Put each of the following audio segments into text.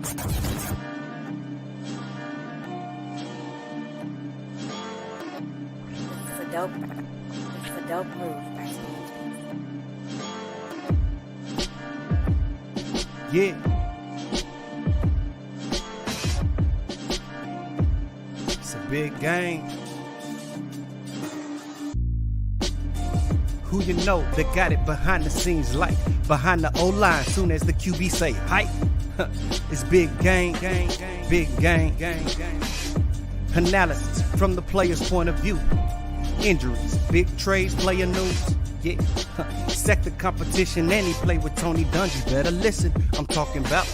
It's a dope move. Yeah. It's a big game. Who you know that got it behind the scenes like behind the O-line soon as the QB say hype? It's big game, big game. Analysis from the player's point of view. Injuries, big trades, player news. Yeah, sector competition, and he play with Tony Dungy. Better listen, I'm talking about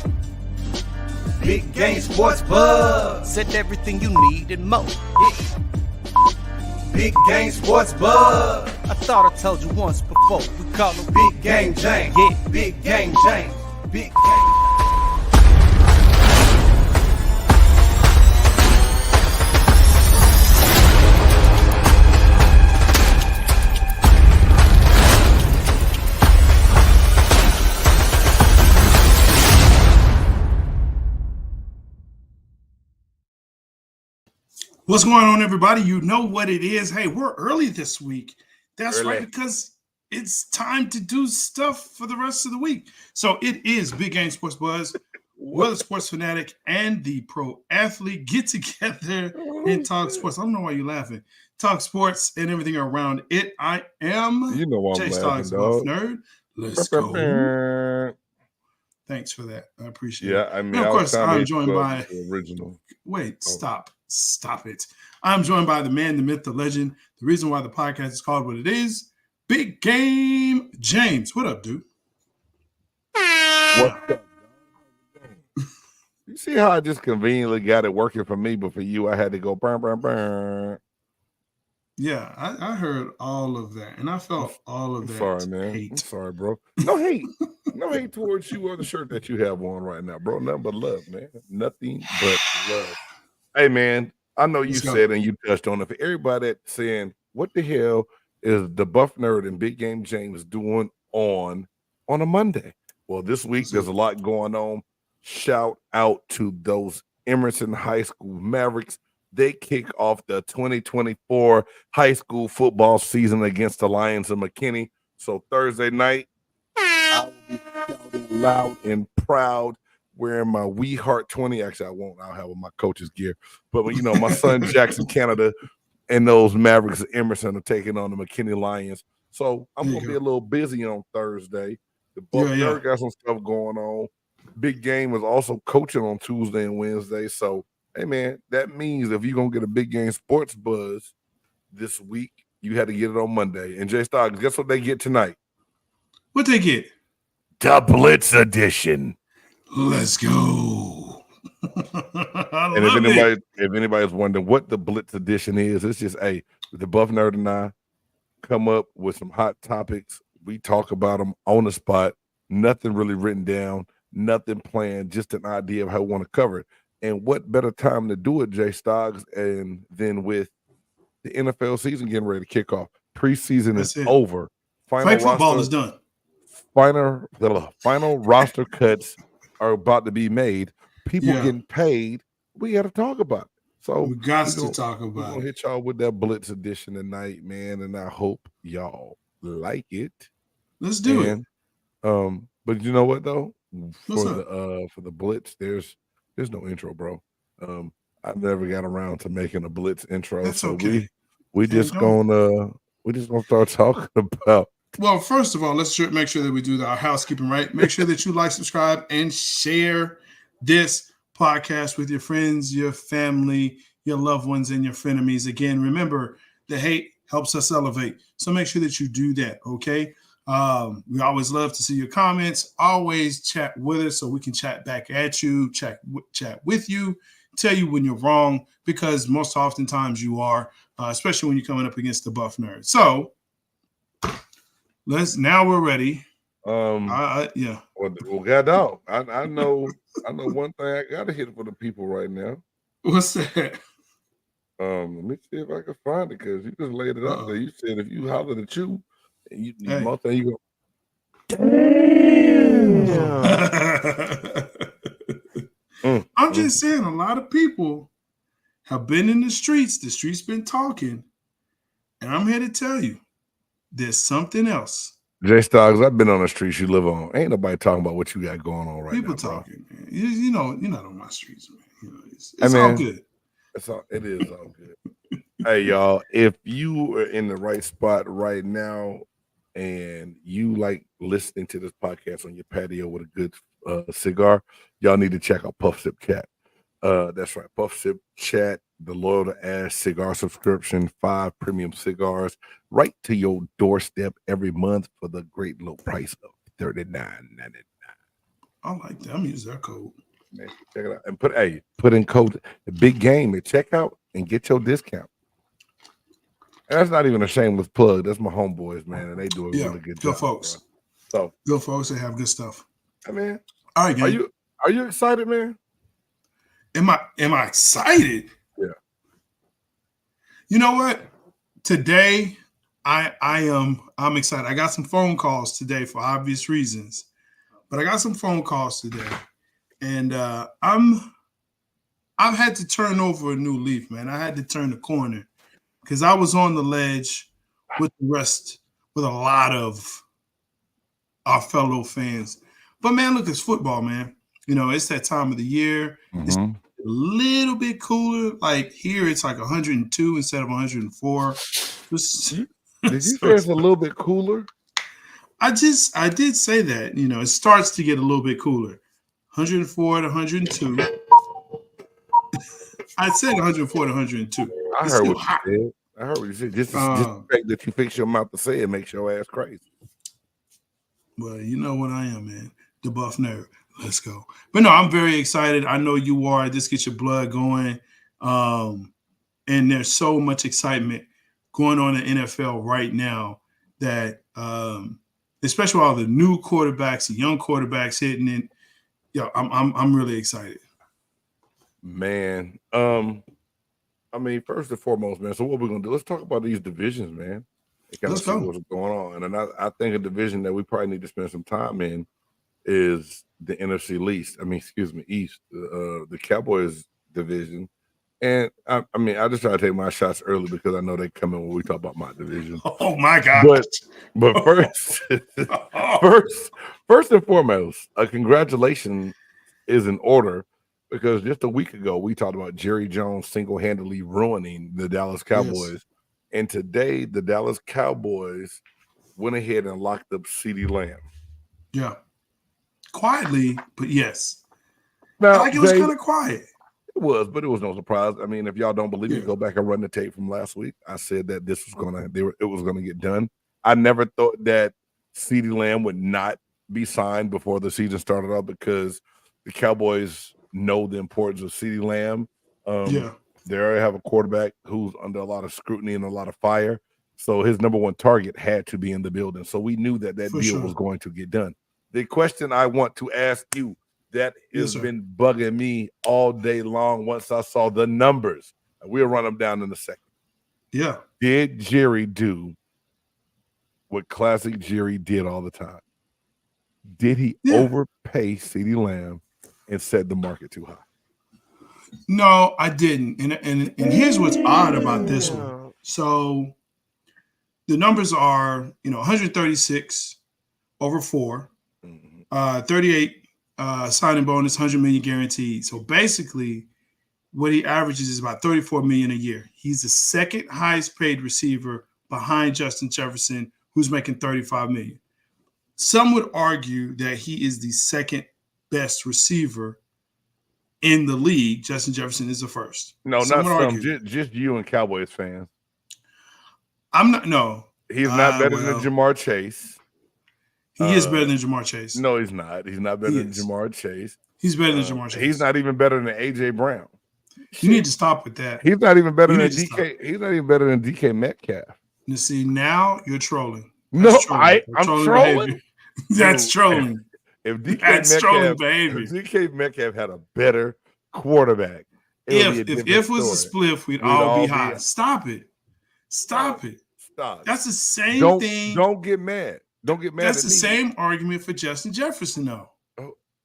Big Game Sports Buzz. Said everything you need and more. Yeah. Big Game Sports Buzz. I thought I told you once before. We call him Big Game James. Yeah, Big Game James. Big Game. What's going on, everybody? You know what it is. Hey, we're early this week. That's Early. right, because it's time to do stuff for the rest of the week. So it is Big Game Sports Buzz. We're the sports fanatic and the pro athlete get together and talk sports. I don't know why you're laughing. Talk sports and everything around it. I am You know why I'm Jay laughing, Stoggs, dog. Nerd. Let's go. Thanks for that. I appreciate it. Yeah, I mean, And of course, I'm joined by the original. Wait, stop it. I'm joined by the man, the myth, the legend. The reason why the podcast is called what it is, Big Game James. What up, dude? What's up? You see how I just conveniently got it working for me, but for you, I had to go burn. Yeah, I heard all of that, and I felt all of that. Sorry, man. Hate. I'm sorry, bro. No hate. No hate towards you or the shirt that you have on right now, bro. Nothing but love, man. Nothing but love. Hey, man, I know you said and you touched on it. For everybody that's saying, what the hell is the Buff Nerd and Big Game James doing on a Monday? Well, this week there's a lot going on. Shout out to those Emerson High School Mavericks. They kick off the 2024 high school football season against the Lions of McKinney. So Thursday night, I will be shouting loud and proud, wearing my We Heart 20. Actually, I won't. I'll have my coach's gear. But, you know, my son Jackson Canada and those Mavericks of Emerson are taking on the McKinney Lions. So I'm going to be a little busy on Thursday. The Bucks got some stuff going on. Big Game is also coaching on Tuesday and Wednesday. So, hey, man, that means if you're going to get a Big Game Sports Buzz this week, you had to get it on Monday. And Jay Stoggs, guess what they get tonight? What they get? The Blitz edition. Let's go. And if anybody's wondering what the Blitz edition is, it's just, hey, the Buff Nerd and I come up with some hot topics. We talk about them on the spot. Nothing really written down, nothing planned, just an idea of how we want to cover it. And what better time to do it, Jay Stoggs, and then with the NFL season getting ready to kick off. Preseason is over. Flag football is done. Final roster cuts are about to be made. People getting paid. We got to talk about it. So we got to talk about it. We're gonna hit y'all with that Blitz edition tonight, man, and I hope y'all like it. Let's do it. But you know what though? For the Blitz, there's no intro, bro. I never got around to making a Blitz intro. That's so okay. we just gonna start talking about. Well, first of all, let's make sure that we do our housekeeping right. Make sure that you like, subscribe, and share this podcast with your friends, your family, your loved ones, and your frenemies. Again, remember, the hate helps us elevate. So make sure that you do that, okay? We always love to see your comments. Always chat with us so we can chat back at you, chat with you, tell you when you're wrong, because most oftentimes you are, especially when you're coming up against the Buff Nerd. So now we're ready. Well, God dog. I know one thing I gotta hit for the people right now. What's that? Let me see if I can find it, because you just laid it out there. You said if you hollered at you, and you go, damn. I'm just saying, a lot of people have been in the streets. The streets been talking. And I'm here to tell you, there's something else. J Stoggs, I've been on the streets you live on. Ain't nobody talking about what you got going on right People now. People talking, man. You know, you're not on my streets, man. You know, it's all good. It is all good. Hey, y'all, if you are in the right spot right now and you like listening to this podcast on your patio with a good cigar, y'all need to check out Puff Sip Chat. That's right, Puff Sip Chat, the loyal to ass cigar subscription, 5 premium cigars right to your doorstep every month for the great low price of $39.99. I like that. I'm using that code. Man, check it out and put in code Big Game at checkout and get your discount. And that's not even a shameless plug. That's my homeboys, man, and they do a really good job. Good folks. Bro. So good folks that have good stuff. I mean, all right, gang. Are you excited, man? Am I excited? Yeah. You know what? Today, I'm excited. I got some phone calls today for obvious reasons, but I got some phone calls today, and I've had to turn over a new leaf, man. I had to turn the corner because I was on the ledge with a lot of our fellow fans. But man, look, it's football, man. You know, it's that time of the year. It's a little bit cooler. Like here, it's like 102 instead of 104. Did you say it's a little bit cooler? I did say that. You know, it starts to get a little bit cooler. 104 to 102. I said 104 to 102. I heard what you said. Just the fact that you fix your mouth to say it makes your ass crazy. Well, you know what I am, man. The buff nerd. Let's go. But no, I'm very excited. I know you are. This gets your blood going. And there's so much excitement going on in the NFL right now that especially all the new quarterbacks, the young quarterbacks hitting it. Yeah, I'm really excited. Man. I mean, first and foremost, man. So what we're gonna do? Let's talk about these divisions, man. Let's go. What's going on. And I think a division that we probably need to spend some time in is the NFC East. East. The Cowboys division. And I mean, I just try to take my shots early because I know they come in when we talk about my division. Oh my God! But first and foremost, a congratulations is in order because just a week ago we talked about Jerry Jones single-handedly ruining the Dallas Cowboys, yes. And today the Dallas Cowboys went ahead and locked up CeeDee Lamb. Yeah, quietly, but yes. Now, like it was kind of quiet. It was, but it was no surprise. I mean, if y'all don't believe me, go back and run the tape from last week. I said that this was it was gonna get done. I never thought that CeeDee Lamb would not be signed before the season started up because the Cowboys know the importance of CeeDee Lamb. They already have a quarterback who's under a lot of scrutiny and a lot of fire. So his number one target had to be in the building. So we knew that deal was going to get done. The question I want to ask you that has been bugging me all day long once I saw the numbers. We'll run them down in a second. Yeah. Did Jerry do what classic Jerry did all the time? Did he overpay CeeDee Lamb and set the market too high? No, I didn't. And here's what's odd about this one. So the numbers are, 136 over 4, 38 signing bonus, 100 million guaranteed. So basically, what he averages is about 34 million a year. He's the second highest paid receiver behind Justin Jefferson, who's making 35 million. Some would argue that he is the second best receiver in the league. Justin Jefferson is the first. No, not some. Just you and Cowboys fans. I'm not. No, he's not better than Jamar Chase. He is better than Jamar Chase. No, he's not. He's not better than Jamar Chase. He's better than Jamar Chase. He's not even better than AJ Brown. You need to stop with that. He's not even better than DK. He's not even better than DK Metcalf. You see, now you're trolling. That's trolling. I'm trolling. That's trolling. If DK Metcalf had a better quarterback, if it was a spliff, we'd all be high. Stop it. Stop. That's the same thing. Don't get mad. Don't get mad. That's the same argument for Justin Jefferson, though.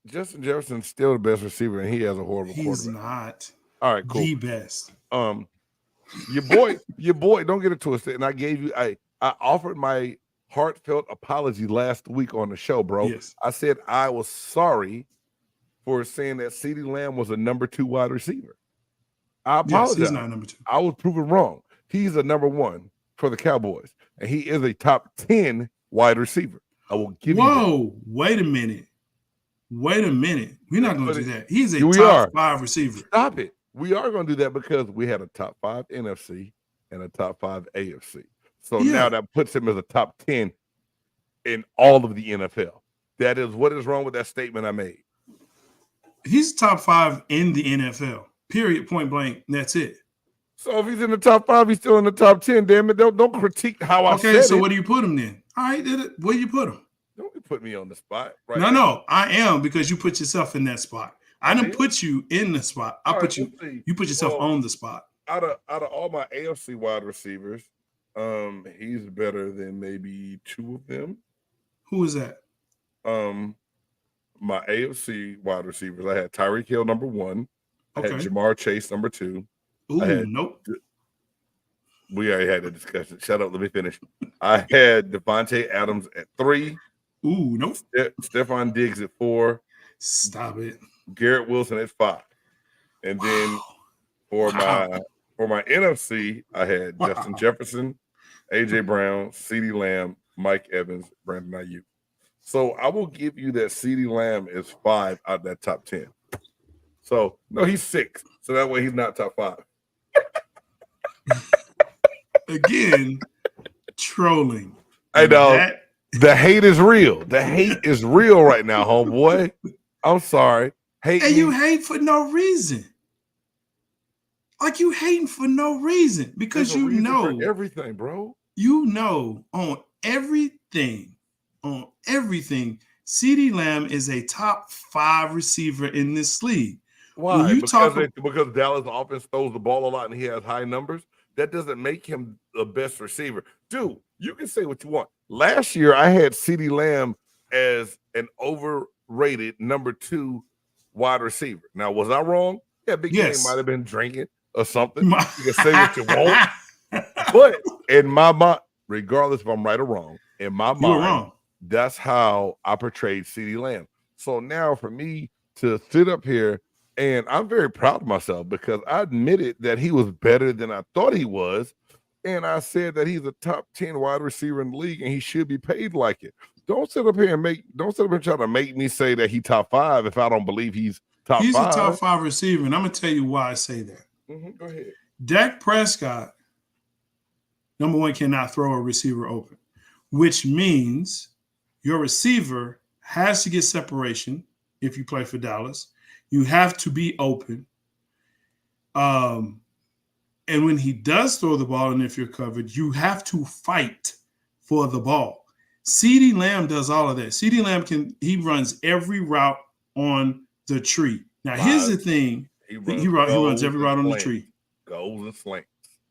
Justin Jefferson's still the best receiver, and he has a horrible quarterback. He's not. All right, cool. The best. Your boy, don't get it twisted. And I gave you, I offered my heartfelt apology last week on the show, bro. Yes. I said I was sorry for saying that CeeDee Lamb was a number 2 wide receiver. I apologize. Yes, he's not number 2. I was proven wrong. He's a number 1 for the Cowboys, and he is a top 10 wide receiver. I will give you that. Whoa, wait a minute. We're not going to do that. He's a top 5 receiver. Stop it. We are going to do that because we had a top 5 NFC and a top 5 AFC. So now that puts him as a top 10 in all of the NFL. That is what is wrong with that statement I made. He's top 5 in the NFL. Period. Point blank. That's it. So if he's in the top 5, he's still in the top 10. Damn it! Don't critique how I said it. Okay, so where do you put him then? All right, where do you put him? Don't put me on the spot. Right? No, I am, because you put yourself in that spot. I didn't put you in the spot. You put yourself on the spot. Out of all my AFC wide receivers, he's better than maybe 2 of them. Who is that? My AFC wide receivers, I had Tyreek Hill number 1. Okay. I had Jamar Chase number 2. Ooh, nope. We already had a discussion. Shut up. Let me finish. I had Devontae Adams at 3. Ooh, nope. Stephon Diggs at 4. Stop it. Garrett Wilson at 5. And then for my NFC, I had Justin Jefferson, AJ Brown, CeeDee Lamb, Mike Evans, Brandon Ayuk. So I will give you that CeeDee Lamb is 5 out of that top 10. So no, he's 6. So that way he's not top 5. Again, trolling. I know. The hate is real. The hate is real right now, homeboy. I'm sorry. And you hate for no reason. Like, you hating for no reason, because you know for everything, bro. You know on everything, CeeDee Lamb is a top 5 receiver in this league. Why? Because Dallas offense throws the ball a lot and he has high numbers. That doesn't make him the best receiver. Dude, you can say what you want. Last year, I had CeeDee Lamb as an overrated number 2 wide receiver. Now, was I wrong? Yeah, Big Game might have been drinking or something. You can say what you want. But in my mind, regardless if I'm right or wrong, in my mind, that's how I portrayed CeeDee Lamb. So now for me to sit up here, and I'm very proud of myself because I admitted that he was better than I thought he was. And I said that he's a top 10 wide receiver in the league and he should be paid like it. Don't sit up here and try to make me say that he top 5 if I don't believe he's top 5. He's a top 5 receiver, and I'm going to tell you why I say that. Go ahead. Dak Prescott, number 1, cannot throw a receiver open, which means your receiver has to get separation if you play for Dallas. You have to be open. And when he does throw the ball, and if you're covered, you have to fight for the ball. CeeDee Lamb does all of that. CeeDee Lamb he runs every route on the tree. Now, here's the thing. He runs every route on the tree. Goals and slants.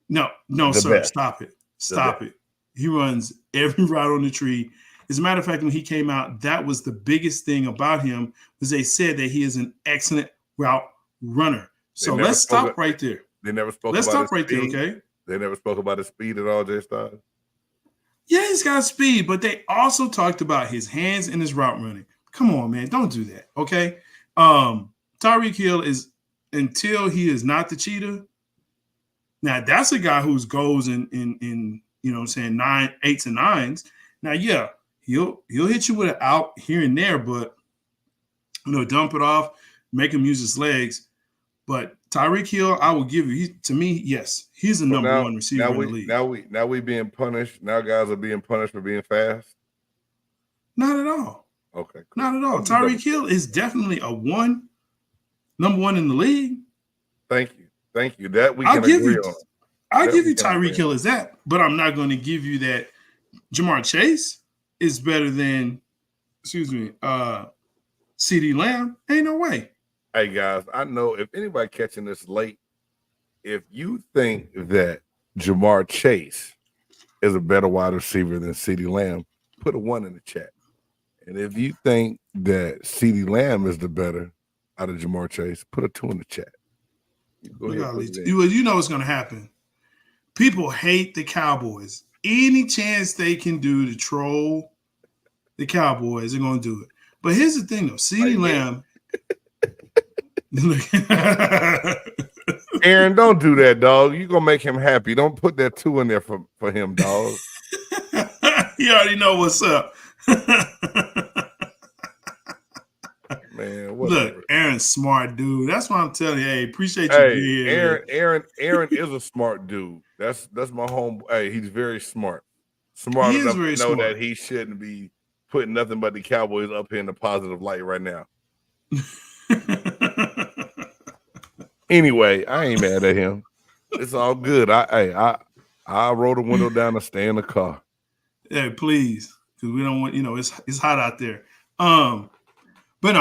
No, sir. Best. Stop it. Stop it. He runs every route on the tree. As a matter of fact, when he came out, that was the biggest thing about him, was they said that he is an excellent route runner. So let's stop right there. They never spoke Let's about stop right speed. there, okay? They never spoke about his speed at all, Jay Styles. Yeah, he's got speed, but they also talked about his hands and his route running. Come on, man. Don't do that, okay? Tyreek Hill is, until he is not the cheetah. Now, that's a guy who's goes in you know what I'm saying, 8s and 9s. Now, yeah, he'll hit you with an out here and there, but dump it off, make him use his legs. But Tyreek Hill, I will give you, to me, yes, he's the number 1 receiver in the league. Now we being punished. Now guys are being punished for being fast. Not at all. Okay. Cool. Not at all. Tyreek Hill is definitely number 1 in the league. Thank you. That we can agree on. I'll give you Tyreek Hill as that, but I'm not going to give you that Jamar Chase is better than, CeeDee Lamb. Ain't no way. Hey, guys, I know if anybody catching this late, if you think that Jamar Chase is a better wide receiver than CeeDee Lamb, put a 1 in the chat. And if you think that CeeDee Lamb is the better out of Jamar Chase, put a 2 in the chat. You know what's going to happen. People hate the Cowboys. Any chance they can do to troll the Cowboys, they're going to do it. But here's the thing, though. CeeDee Lamb. Aaron, don't do that, dog. You're going to make him happy. Don't put that 2 in there for him, dog. You already know what's up. Man, whatever. Look, Aaron's smart dude. That's why I'm telling you. Hey, appreciate you being here. Aaron is a smart dude. That's my home. Hey, he's very smart. Smart enough to know that he shouldn't be putting nothing but the Cowboys up here in the positive light right now. Anyway, I ain't mad at him. It's all good. I roll the window down and stay in the car. Hey, please, because we don't want, it's hot out there. But no,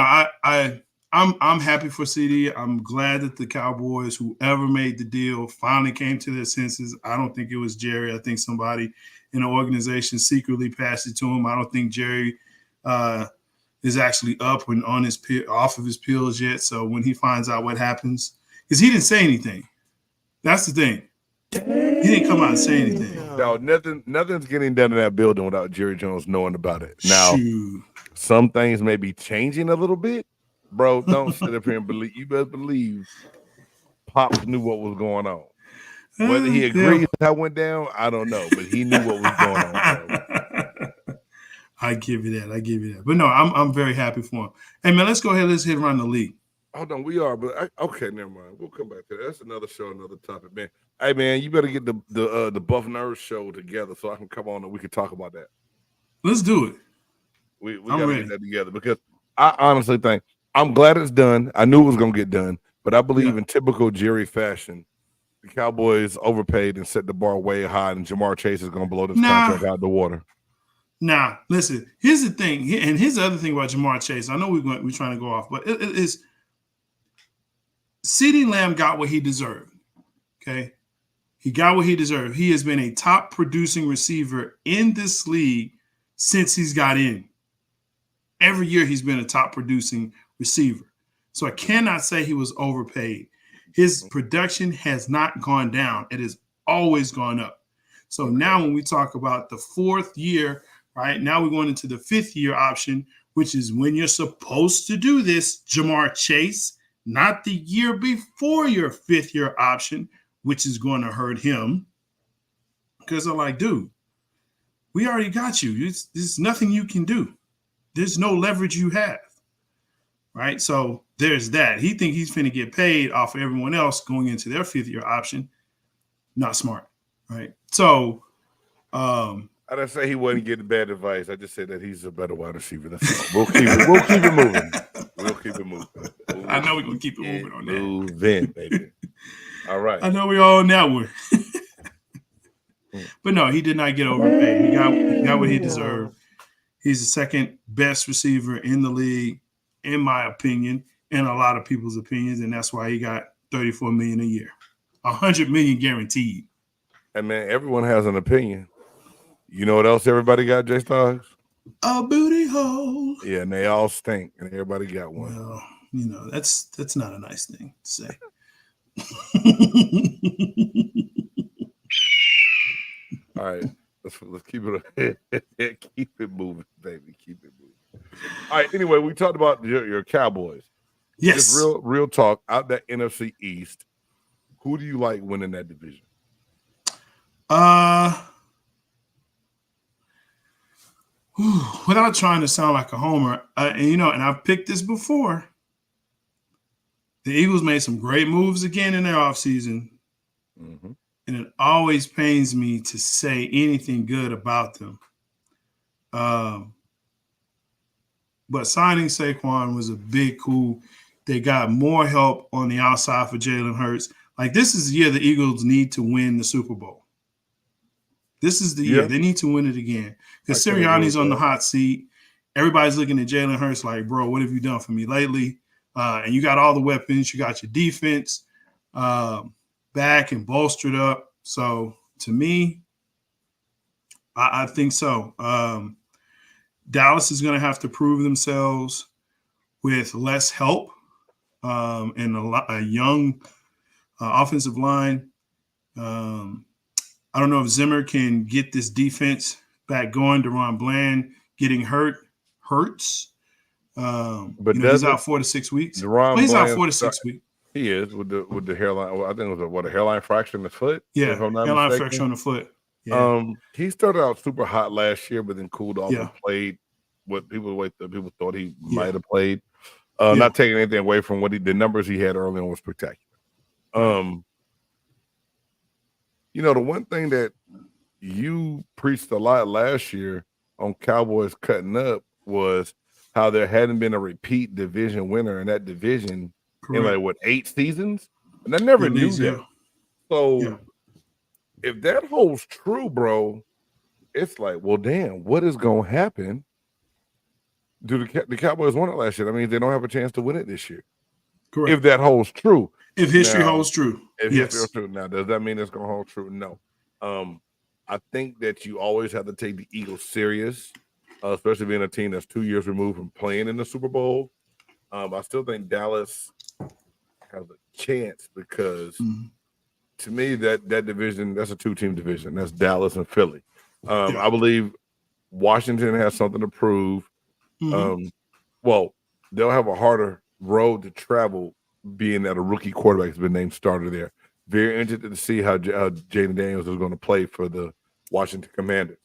I'm happy for CD. I'm glad that the Cowboys, whoever made the deal, finally came to their senses. I don't think it was Jerry. I think somebody in the organization secretly passed it to him. I don't think Jerry is actually up and on off of his pills yet. So when he finds out what happens, because he didn't say anything. That's the thing. He didn't come out and say anything. No, nothing's getting done in that building without Jerry Jones knowing about it. Now, some things may be changing a little bit. Bro, don't sit up here and believe. You better believe Pops knew what was going on. Whether he agrees that went down, I don't know. But he knew what was going on. Bro. I give you that. But no, I'm very happy for him. Hey, man, let's go ahead. Let's hit around the league. Hold on, we are. But okay, never mind. We'll come back to that. That's another show, another topic, man. Hey, man, you better get the Buff Nerds show together so I can come on and we can talk about that. Let's do it. We got to get that together because I honestly think I'm glad it's done. I knew it was going to get done, but I believe in typical Jerry fashion, the Cowboys overpaid and set the bar way high, and Jamar Chase is going to blow this contract out the water. Nah, listen. Here's the thing, and here's the other thing about Jamar Chase. I know we're trying to go off, but it is CeeDee Lamb got what he deserved. Okay, he got what he deserved. He has been a top producing receiver in this league since he's got in. Every year he's been a top producing receiver. So I cannot say he was overpaid. His production has not gone down. It has always gone up. So now when we talk about the 4th year, right, now we're going into the 5th year option, which is when you're supposed to do this, Jamar Chase, not the year before your 5th year option, which is going to hurt him. Because I'm like, dude, we already got you. There's nothing you can do. There's no leverage you have, right? So there's that. He think he's finna get paid off of everyone else going into their 5th year option. Not smart, right? So I didn't say he wasn't getting bad advice. I just said that he's a better wide receiver. That's all. We'll keep it moving. We'll keep it moving. I know we're gonna keep it moving on that. Moving, baby. All right. I know we're all on that one. But no, he did not get overpaid. He got what he deserved. He's the second best receiver in the league, in my opinion, and a lot of people's opinions, and that's why he got $34 million a year, $100 million guaranteed. And man, everyone has an opinion. You know what else everybody got, J Stars? A booty hole. Yeah, and they all stink, and everybody got one. Well, that's not a nice thing to say. All right, let's keep it keep it moving, baby. Keep it moving. All right. Anyway, we talked about your Cowboys. Yes. Just real talk. Out that NFC East, who do you like winning that division? Without trying to sound like a homer, and I've picked this before. The Eagles made some great moves again in their offseason. Mm-hmm. And it always pains me to say anything good about them. But signing Saquon was a big coup. They got more help on the outside for Jalen Hurts. Like, this is the year the Eagles need to win the Super Bowl. This is the year. They need to win it again. Because Sirianni's on the hot seat. Everybody's looking at Jalen Hurts like, bro, what have you done for me lately? And you got all the weapons. You got your defense back and bolstered up. So, to me, I think so. Dallas is going to have to prove themselves with less help and a young offensive line. I don't know if Zimmer can get this defense back going. DeRon Bland getting hurts. But he's out 4 to 6 weeks. He's out 4 to 6 weeks. He is with the hairline. Well, I think it was a hairline fracture in the foot. Yeah, if I'm not hairline mistaken. fracture on the foot. Yeah. He started out super hot last year, but then cooled off and played what people thought he might have played. Not taking anything away from the numbers he had early on was spectacular. The one thing that you preached a lot last year on Cowboys cutting up was how there hadn't been a repeat division winner in that division in 8 seasons, and I never knew that. So if that holds true, bro, it's like, well, damn, what is going to happen? Do the Cowboys won it last year? That means they don't have a chance to win it this year. Correct. If that holds true. If history holds true. If history holds true. Now, does that mean it's going to hold true? No. I think that you always have to take the Eagles serious, especially being a team that's 2 years removed from playing in the Super Bowl. I still think Dallas has a chance because to me, that division, that's a 2-team division. That's Dallas and Philly. I believe Washington has something to prove. Well, they'll have a harder road to travel being that a rookie quarterback has been named starter there. Very interested to see how Jaden Daniels is going to play for the Washington Commanders.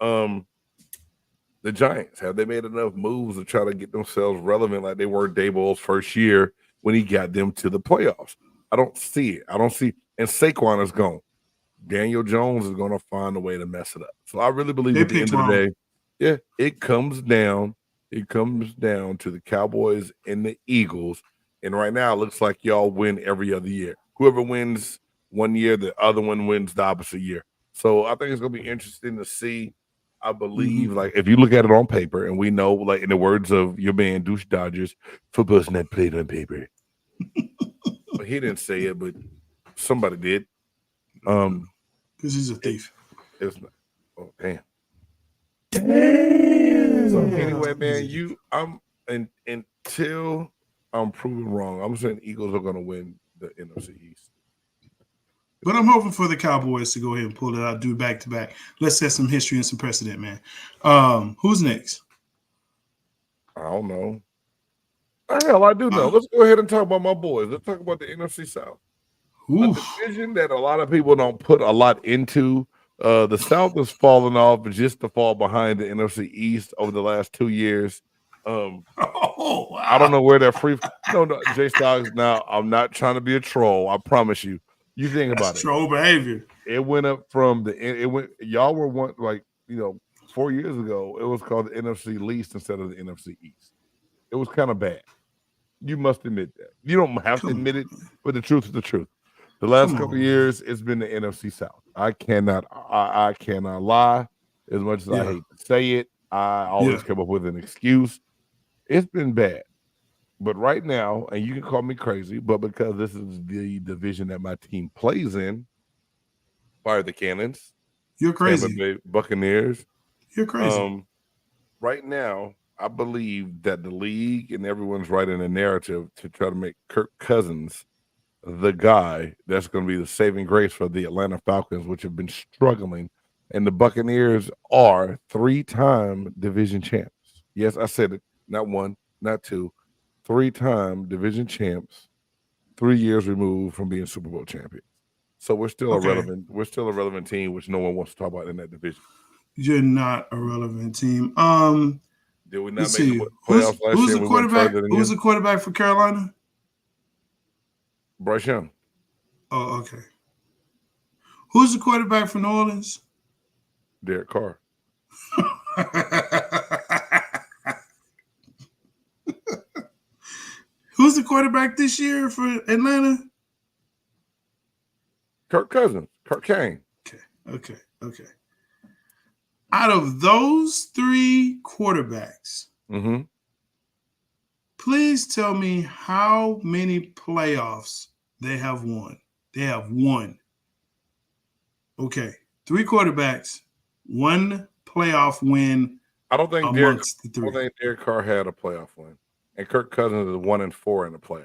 The Giants, have they made enough moves to try to get themselves relevant like they were Daboll's first year when he got them to the playoffs? I don't see it. And Saquon is gone. Daniel Jones is going to find a way to mess it up. So I really believe at the end of the day, it comes down to the Cowboys and the Eagles. And right now, it looks like y'all win every other year. Whoever wins one year, the other one wins the opposite year. So I think it's going to be interesting to see. I believe, if you look at it on paper, and we know, in the words of your man, Douche Dodgers, football's not played on paper. But he didn't say it, but somebody did. Because he's a thief. It's not. Oh, damn. So anyway, man, until I'm proven wrong, I'm saying the Eagles are going to win the NFC East. But I'm hoping for the Cowboys to go ahead and pull it out, do back to back. Let's set some history and some precedent, man. Who's next? I don't know. Hell, I do know. Let's go ahead and talk about my boys. Let's talk about the NFC South. A division that a lot of people don't put a lot into. The South has fallen off just to fall behind the NFC East over the last 2 years. I don't know where they're free. No, Jay Stoggs. Now, I'm not trying to be a troll. I promise you. You think about it. Troll behavior. It went up from y'all were 4 years ago, it was called the NFC least instead of the NFC East. It was kind of bad. You must admit that. You don't have to admit it, but the truth is the truth. The last couple of years, it's been the NFC South. I cannot lie. As much as I hate to say it, I always come up with an excuse. It's been bad. But right now, and you can call me crazy, but because this is the division that my team plays in, fire the Cannons. You're crazy. Tampa Bay Buccaneers. You're crazy. Right now, I believe that the league and everyone's writing a narrative to try to make Kirk Cousins the guy that's going to be the saving grace for the Atlanta Falcons, which have been struggling. And the Buccaneers are 3-time division champs. Yes, I said it. Not one, not two. 3-time division champs, 3 years removed from being Super Bowl champions. So we're still a relevant team, which no one wants to talk about in that division. You're not a relevant team. Did we not make the playoffs last year? Who's the quarterback for Carolina? Bryce Young. Oh, okay. Who's the quarterback for New Orleans? Derek Carr. Who's the quarterback this year for Atlanta? Kirk Cousins. Kirk Kane. Okay. Out of those 3 quarterbacks, please tell me how many playoffs they have won. They have won. Okay. 3 quarterbacks, 1 playoff win I don't think amongst the three. I don't think Derek Carr had a playoff win, and Kirk Cousins is 1-4 in the playoffs.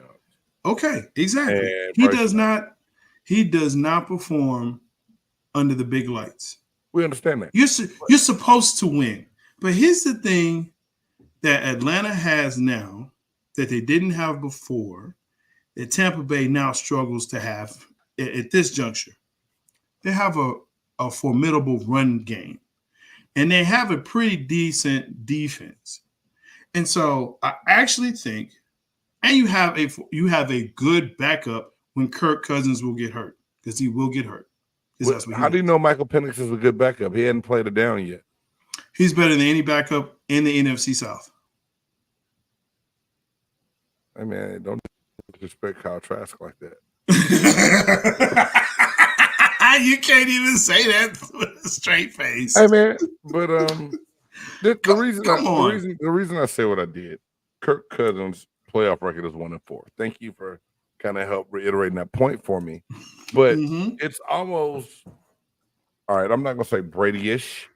Okay, exactly. And He does not perform under the big lights. We understand that. You're supposed to win. But here's the thing that Atlanta has now that they didn't have before, that Tampa Bay now struggles to have at this juncture. They have a formidable run game, and they have a pretty decent defense. And so I actually think, and you have a good backup when Kirk Cousins will get hurt, because he will get hurt. How do you know Michael Penix is a good backup? He hadn't played it down yet. He's better than any backup in the NFC South. Hey, man, don't disrespect Kyle Trask like that. You can't even say that with a straight face. Hey, man, but the reason I say what I did, Kirk Cousins' playoff record is 1-4. Thank you for kind of help reiterating that point for me. But it's almost all right. I'm not gonna say Brady-ish,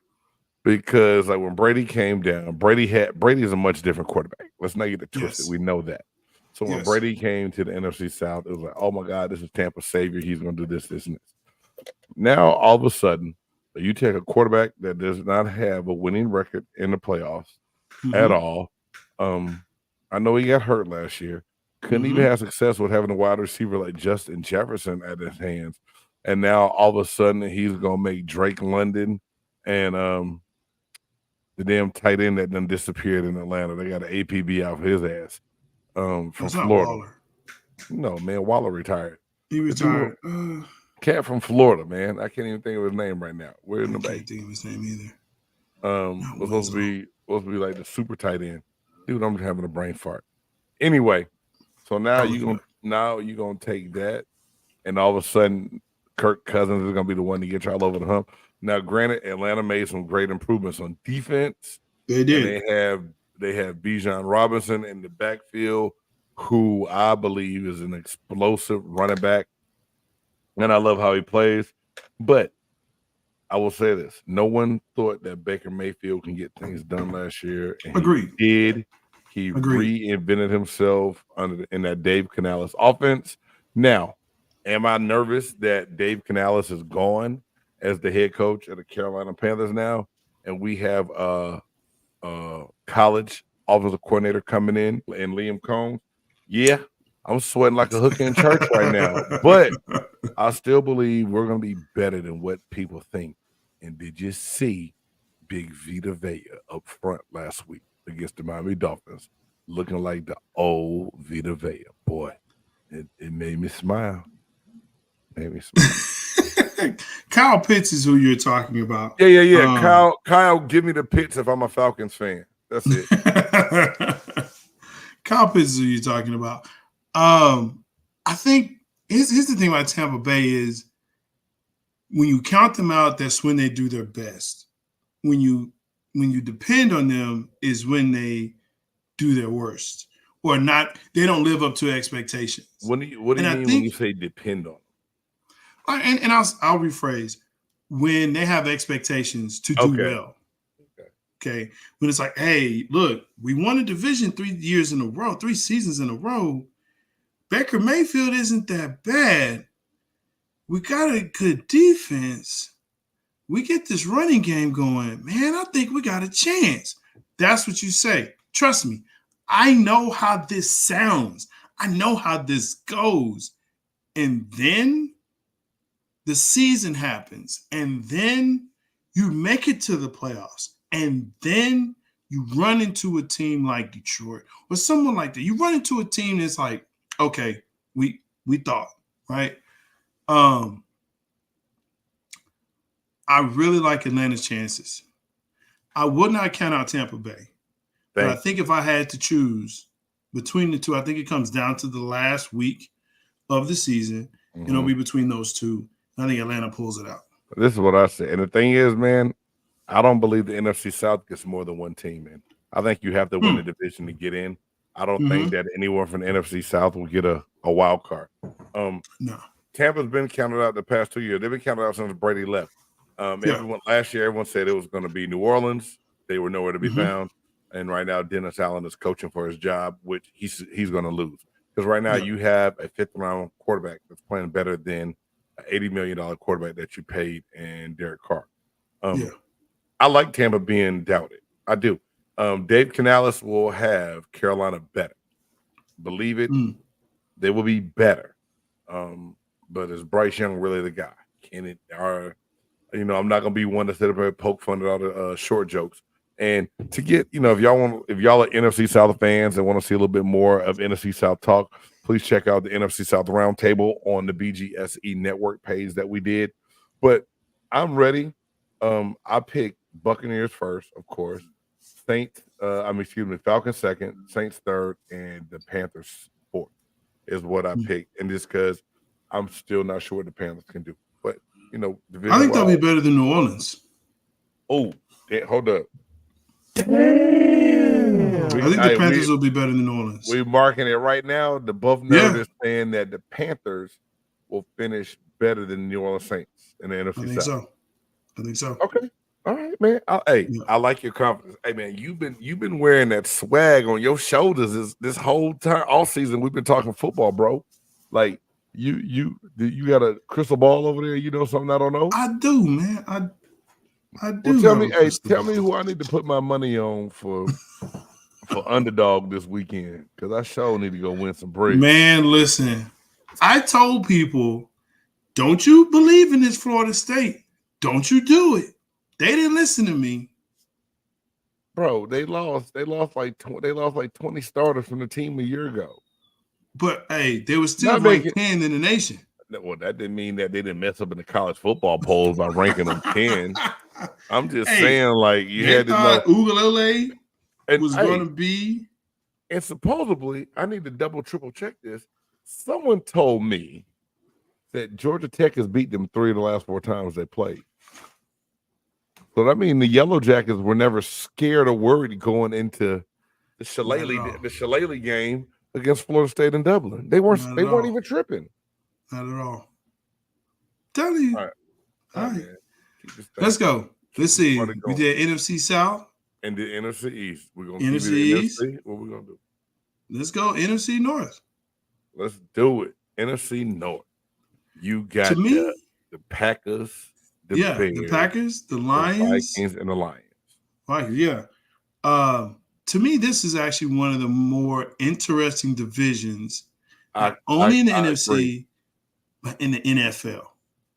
because like when Brady came down, Brady is a much different quarterback. Let's not get it twisted. Yes. We know that. So when Brady came to the NFC South, it was like, oh my God, this is Tampa's savior. He's gonna do this, and this. Now all of a sudden, you take a quarterback that does not have a winning record in the playoffs at all. I know he got hurt last year. Couldn't even have success with having a wide receiver like Justin Jefferson at his hands. And now all of a sudden he's going to make Drake London and the damn tight end that done disappeared in Atlanta. They got an APB out of his ass from Florida. Waller. No, man, Waller retired. He retired. Cat from Florida, man. I can't even think of his name right now. Where in the bank? Can't think of his name either. Was supposed to be like the super tight end. Dude, I'm having a brain fart. Anyway, so now you're gonna take that, and all of a sudden Kirk Cousins is gonna be the one to get you all over the hump. Now, granted, Atlanta made some great improvements on defense. They did. They have Bijan Robinson in the backfield, who I believe is an explosive running back, and I love how he plays. But I will say this: no one thought that Baker Mayfield can get things done last year. And Agreed. He did. He reinvented himself in that Dave Canales offense. Now, am I nervous that Dave Canales is gone as the head coach of the Carolina Panthers now, and we have a college offensive coordinator coming in Liam Combs? Yeah, I'm sweating like a hooker in church right now, but I still believe we're going to be better than what people think. And did you see Big Vita Vea up front last week against the Miami Dolphins, looking like the old Vita Vea? Boy, it made me smile. Kyle Pitts is who you're talking about. Yeah. Kyle, give me the Pitts if I'm a Falcons fan. That's it. Kyle Pitts is who you're talking about. I think here's the thing about Tampa Bay is when you count them out, that's when they do their best. When you depend on them is when they do their worst, or not. They don't live up to expectations. What do you mean when you say depend on them? And I'll rephrase: when they have expectations to do well. Okay, when it's like, hey, look, we won a division 3 seasons in a row. Baker Mayfield isn't that bad. We got a good defense. We get this running game going. Man, I think we got a chance. That's what you say. Trust me. I know how this sounds. I know how this goes. And then the season happens. And then you make it to the playoffs. And then you run into a team like Detroit or someone like that. You run into a team that's like, okay, we thought, right? I really like Atlanta's chances. I would not count out Tampa Bay. But I think if I had to choose between the two, I think it comes down to the last week of the season. And it'll be between those two. I think Atlanta pulls it out. This is what I say. And the thing is, man, I don't believe the NFC South gets more than one team, man. I think you have to win the division to get in. I don't think that anyone from the NFC South will get a wild card. No. Tampa's been counted out the past 2 years. They've been counted out since Brady left. Last year, everyone said it was going to be New Orleans, They were nowhere to be found. And right now, Dennis Allen is coaching for his job, which he's going to lose. Because right now you have a 5th-round quarterback that's playing better than an $80 million quarterback that you paid in Derek Carr. I like Tampa being doubted. I do. Dave Canales will have Carolina better. Believe it, they will be better. But is Bryce Young really the guy? I'm not gonna be one to sit up and poke fun at all the short jokes. And to get, if y'all are NFC South fans and want to see a little bit more of NFC South talk, please check out the NFC South Roundtable on the BGSE network page that we did. But I'm ready. I picked Buccaneers first, of course. Falcons second, Saints third, and the Panthers fourth is what I picked. And just because I'm still not sure what the Panthers can do. But, I think they'll be better than New Orleans. Oh, hold up. I think the Panthers will be better than New Orleans. We're marking it right now. The Buff Nerd is saying that the Panthers will finish better than the New Orleans Saints in the NFC South. I think so. Okay. All right, man. I like your confidence. Hey, man, you've been wearing that swag on your shoulders this whole time, all season. We've been talking football, bro. Like you got a crystal ball over there. You know something I don't know? I do, man. I do. Well, tell me who I need to put my money on for underdog this weekend, because I sure need to go win some bread. Man, listen. I told people, don't you believe in this Florida State? Don't you do it? They didn't listen to me, bro. They lost like 20 starters from the team a year ago. But hey, they were still ranked 10 in the nation. Well, that didn't mean that they didn't mess up in the college football polls by ranking them 10. I'm just saying, like, you had to know Ugalele was going to be. And supposedly, I need to triple check this. Someone told me that Georgia Tech has beat them 3 of the last 4 times they played. So that means the Yellow Jackets were never scared or worried going into the Shillelagh game against Florida State in Dublin. They weren't even tripping. Not at all. Tell you. All right. Let's go. Let's see. We did NFC South. And the NFC East. We're gonna NFC East. What we gonna do? Let's go NFC North. Let's do it. NFC North. You got the Packers. The Bears, the Packers, the Lions, the Vikings, and the Lions. To me, this is actually one of the more interesting divisions, only in the NFC, agree. But in the NFL.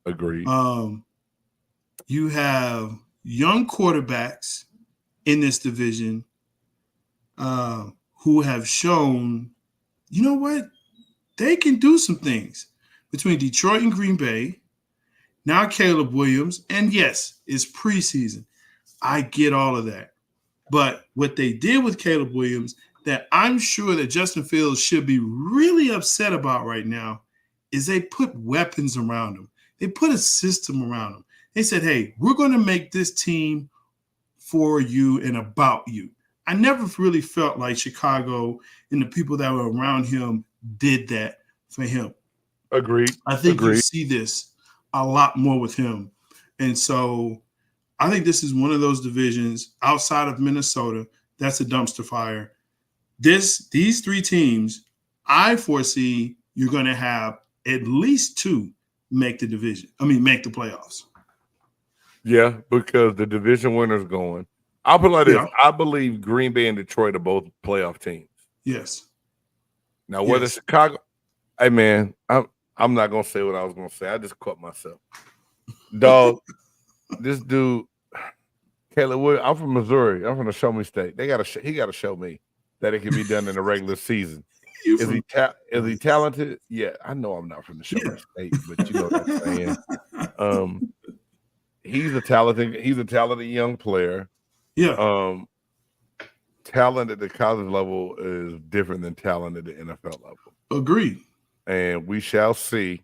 Agreed. You have young quarterbacks in this division who have shown, you know what, they can do some things. Between Detroit and Green Bay. Now Caleb Williams, and yes, it's preseason. I get all of that. But what they did with Caleb Williams that I'm sure that Justin Fields should be really upset about right now is they put weapons around him. They put a system around him. They said, hey, we're going to make this team for you and about you. I never really felt like Chicago and the people that were around him did that for him. Agreed. I think you see this a lot more with him. And so I think this is one of those divisions outside of Minnesota that's a dumpster fire. These 3 teams, I foresee you're going to have at least 2 make the playoffs. Yeah, because the division winner's going. I'll put it like this. I believe Green Bay and Detroit are both playoff teams. Yes. Now, whether Chicago – hey, man, I'm not going to say what I was going to say. I just caught myself. Dog, this dude, Caleb Williams, I'm from Missouri. I'm from the Show Me State. He got to show me that it can be done in the regular season. Is he talented? Yeah, I know I'm not from the Show Me State, but you know what I'm saying. He's a talented young player. Yeah. Talent at the college level is different than talent at the NFL level. Agreed. And we shall see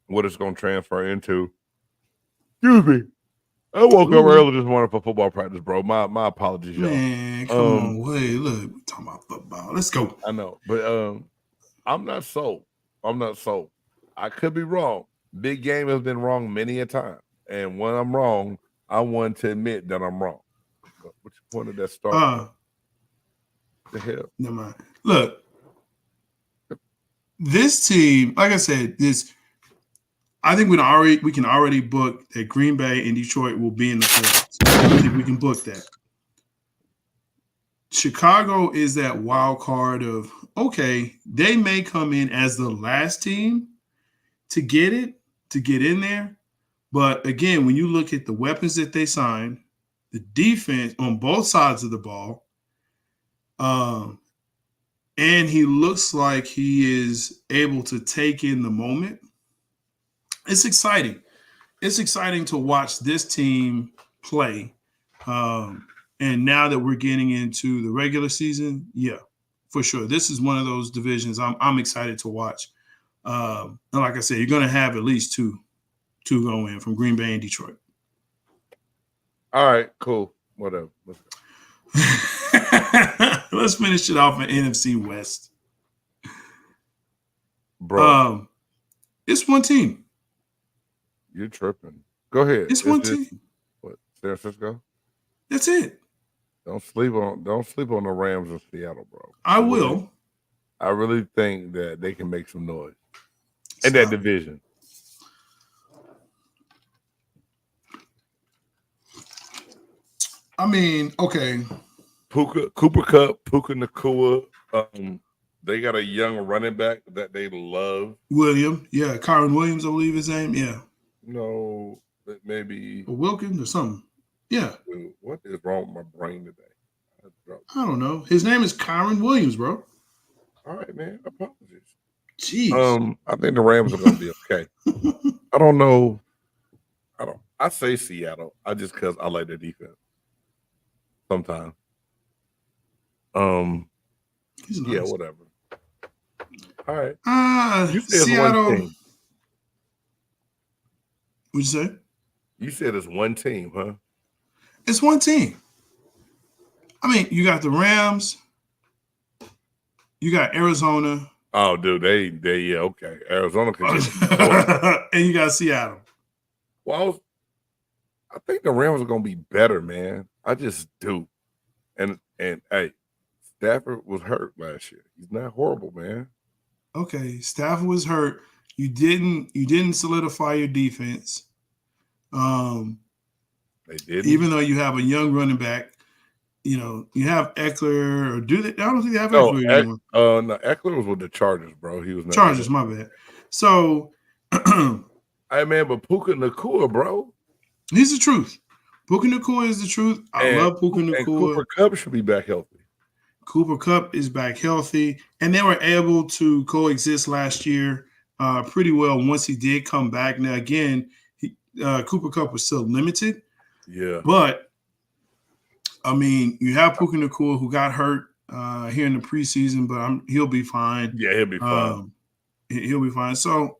what it's going to transfer into. Excuse me. I woke up early this morning for football practice, bro. My apologies, y'all. Man, come on. Wait, look. We're talking about football. Let's go. I know. But I'm not sold. I could be wrong. Big Game has been wrong many a time. And when I'm wrong, I want to admit that I'm wrong. What you pointed that star? The hell? Never mind. Look, this team, like I said, I think we can already book that Green Bay and Detroit will be in the playoffs. I think we can book that. Chicago is that wild card of, okay, they may come in as the last team to get in there. But again, when you look at the weapons that they signed, the defense on both sides of the ball, and he looks like he is able to take in the moment. It's exciting. It's exciting to watch this team play. And now that we're getting into the regular season, yeah, for sure. This is one of those divisions I'm excited to watch. And like I said, you're going to have at least two go in from Green Bay and Detroit. All right, cool. Whatever. Let's go. Let's finish it off in NFC West. Bro. It's one team. You're tripping. Go ahead. It's one team. What, San Francisco? That's it. Don't sleep on the Rams in Seattle, bro. I will. I really think that they can make some noise in that division. I mean, okay. Cooper Kupp, Puka Nacua. They got a young running back that they love. Kyron Williams, I believe his name. Yeah. No, maybe Wilkins or something. Yeah. Dude, what is wrong with my brain today? I don't know. His name is Kyron Williams, bro. All right, man. Apologies. Jeez. I think the Rams are going to be okay. I don't know. I say Seattle. Just because I like their defense. Sometimes. Yeah, whatever. All right. You said Seattle. One team. What'd you say? You said it's one team, huh? It's one team. I mean, you got the Rams. You got Arizona. Oh, dude, they yeah, okay. Arizona can and you got Seattle. Well, I think the Rams are gonna be better, man. I just do. And hey, Stafford was hurt last year. He's not horrible, man. Okay, Stafford was hurt. You didn't solidify your defense. They did, even though you have a young running back. You have Eckler, or do they? I don't think they have Eckler anymore. No, Eckler was with the Chargers, bro. He was not Chargers. My bad. So, hey man, but Puka Nacua, bro, he's the truth. Puka Nacua is the truth. I love Puka Nacua. Cooper Kupp should be back healthy. Cooper Kupp is back healthy, and they were able to coexist last year pretty well once he did come back. Now, again, Cooper Kupp was still limited. Yeah. But, I mean, you have Puka Nacua who got hurt here in the preseason, but he'll be fine. Yeah, he'll be fine. He'll be fine. So,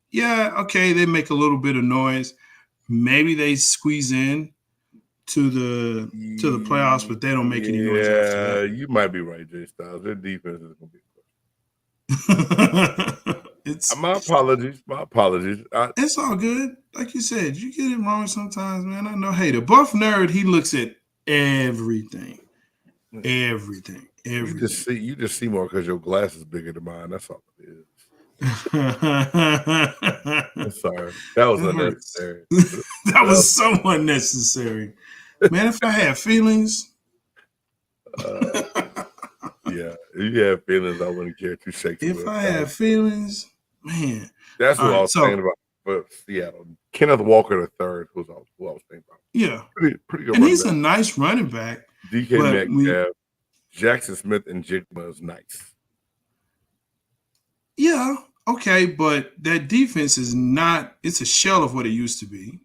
yeah, okay, they make a little bit of noise. Maybe they squeeze in to the playoffs, but they don't make any noise after that. You might be right, Jay Styles. Their defense is going to be my apologies. It's all good. Like you said, you get it wrong sometimes, man. I know. Hey, the buff nerd, he looks at everything. You just see more because your glass is bigger than mine. That's all it is. I'm sorry. That was unnecessary. That was so unnecessary. Man, if I had feelings. Yeah, if you had feelings, I wouldn't care too shaky. If I had feelings, man. That's what I was thinking about for Seattle. Kenneth Walker III, who I was thinking about. Yeah. Pretty good. And he's a nice running back. DK Metcalf, Jackson Smith, and Jigma is nice. Yeah, okay, but that defense is not – it's a shell of what it used to be.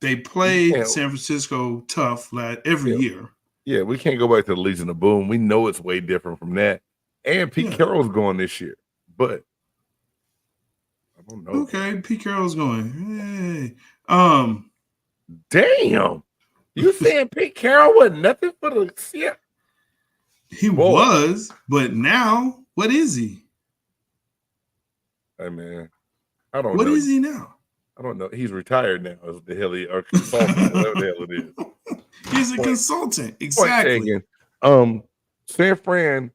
They played San Francisco tough every year. Yeah, we can't go back to the Legion of Boom. We know it's way different from that. And Pete Carroll's going this year, but I don't know. Okay, Pete Carroll's going. Hey. Damn. You saying Pete Carroll was nothing for the Seattle? He was, but now, what is he? Hey, man. I don't know. What is he now? I don't know. He's retired now. As the hell or consultant, whatever the hell it is. He's a consultant. Point Exactly. taken. San Fran,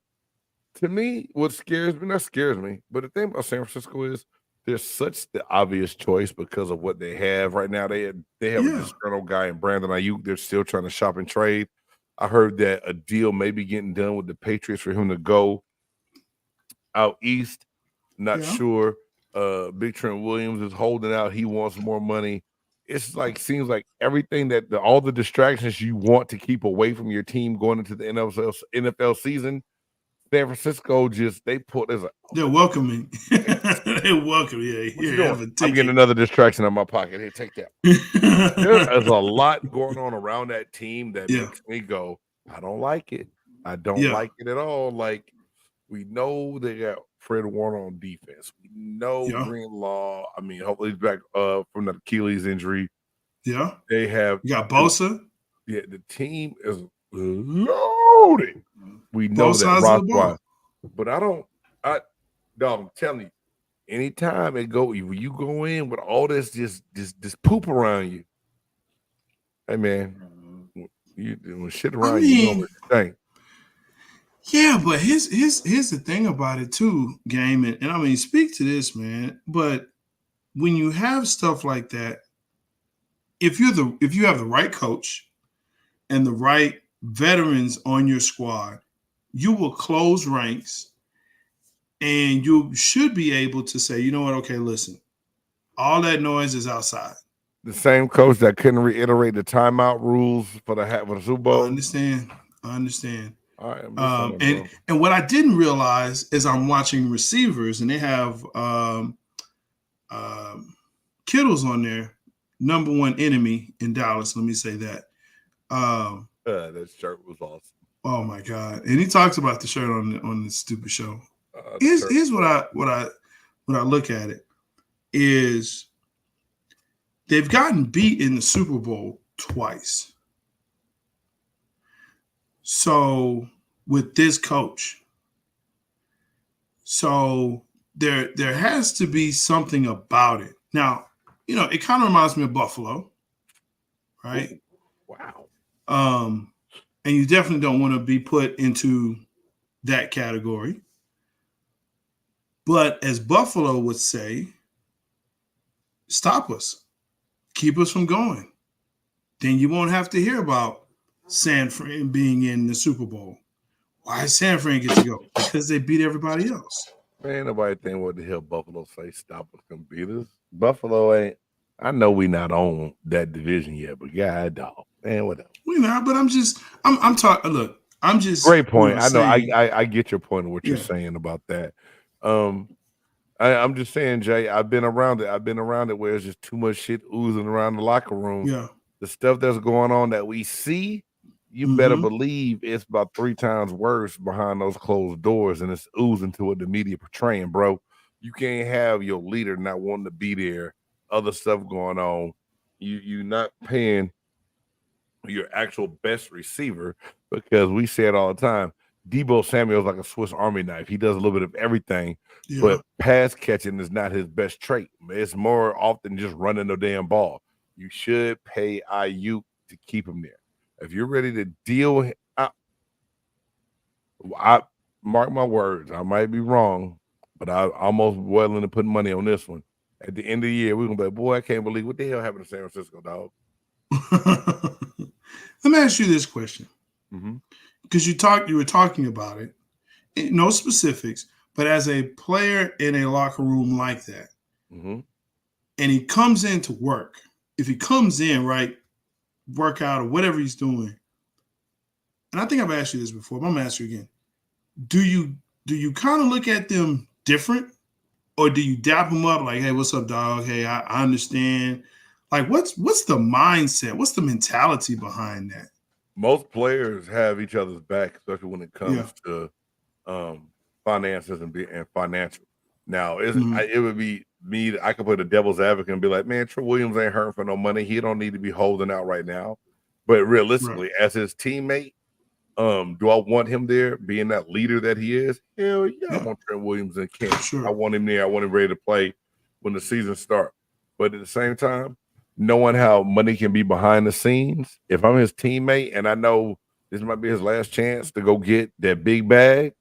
to me, what scares me, not scares me, but the thing about San Francisco is they're such the obvious choice because of what they have right now. They have a disgruntled guy in Brandon Ayuk. They're still trying to shop and trade. I heard that a deal may be getting done with the Patriots for him to go out east. Not sure. Big Trent Williams is holding out. He wants more money. It's like seems like everything that all the distractions you want to keep away from your team going into the NFL season. San Francisco they're welcoming. They're welcoming. Yeah, I'm getting another distraction in my pocket. Here, take that. There's a lot going on around that team that makes me go, I don't like it. I don't like it at all. Like, we know they got Fred Warner on defense. We know Greenlaw. I mean, hopefully he's back from the Achilles injury. Yeah. They have you got Bosa. Yeah, the team is loaded. We know that roster, but I'm telling you, anytime you go in with all this just poop around you, hey man, when shit around you know what you think. Yeah, but here's the thing about it too, Game, and I mean, speak to this, man. But when you have stuff like that, if you have the right coach and the right veterans on your squad, you will close ranks and you should be able to say, you know what, okay, listen, all that noise is outside. The same coach that couldn't reiterate the timeout rules for the Super Bowl. I understand. All right, and what I didn't realize is I'm watching receivers and they have Kittle's on there, number one enemy in Dallas. Let me say that. That shirt was awesome. Oh my God! And he talks about the shirt on this stupid show. Here's what I look at it is they've gotten beat in the Super Bowl twice. So with this coach, so there has to be something about it. Now, it kind of reminds me of Buffalo, right? Wow. And you definitely don't want to be put into that category. But as Buffalo would say, stop us, keep us from going. Then you won't have to hear about San Fran being in the Super Bowl. Why San Fran get to go? Because they beat everybody else. Man, nobody think what the hell Buffalo say stop us from beat us. Buffalo ain't. I know we not on that division yet, but God dog, man, whatever. We not, but I'm talking. Look, I'm just great point. I know. I get your point of what you're saying about that. I'm just saying, Jay. I've been around it where it's just too much shit oozing around the locker room. Yeah, the stuff that's going on that we see. You better believe it's about 3 times worse behind those closed doors, and it's oozing to what the media portraying, bro. You can't have your leader not wanting to be there. Other stuff going on. You not paying your actual best receiver because we say it all the time. Deebo Samuel's like a Swiss Army knife. He does a little bit of everything, but pass catching is not his best trait. It's more often just running the damn ball. You should pay Ayuk to keep him there. If you're ready to deal, I mark my words. I might be wrong, but I'm almost willing to put money on this one. At the end of the year, we're gonna be like, boy, I can't believe what the hell happened to San Francisco, dog. Let me ask you this question, because you were talking about it, no specifics, but as a player in a locker room like that, and he comes in to work. If he comes in right. Workout or whatever he's doing. And I think I've asked you this before, but I'm gonna ask you again. Do you kind of look at them different? Or do you dap them up like, hey, what's up, dog? Hey, I understand. Like, what's the mindset? What's the mentality behind that? Most players have each other's back, especially when it comes to finances and financial. Now, it would be me. I could play the devil's advocate and be like, man, Trent Williams ain't hurting for no money. He don't need to be holding out right now. But realistically, as his teammate, do I want him there being that leader that he is? Hell yeah, I want Trent Williams in camp. Sure. I want him there. I want him ready to play when the season starts. But at the same time, knowing how money can be behind the scenes, if I'm his teammate and I know this might be his last chance to go get that big bag.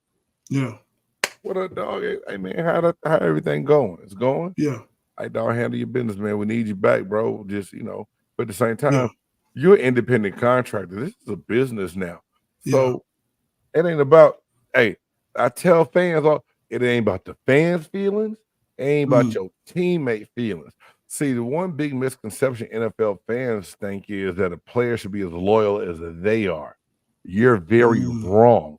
Yeah. What up, dog? Hey man, how everything going? It's going? Yeah. Hey, dog, handle your business, man. We need you back, bro. Just, but at the same time, you're an independent contractor. This is a business now. So it ain't about, hey, I tell fans, it ain't about the fans' feelings. It ain't about your teammate feelings. See, the one big misconception NFL fans think is that a player should be as loyal as they are. You're very wrong.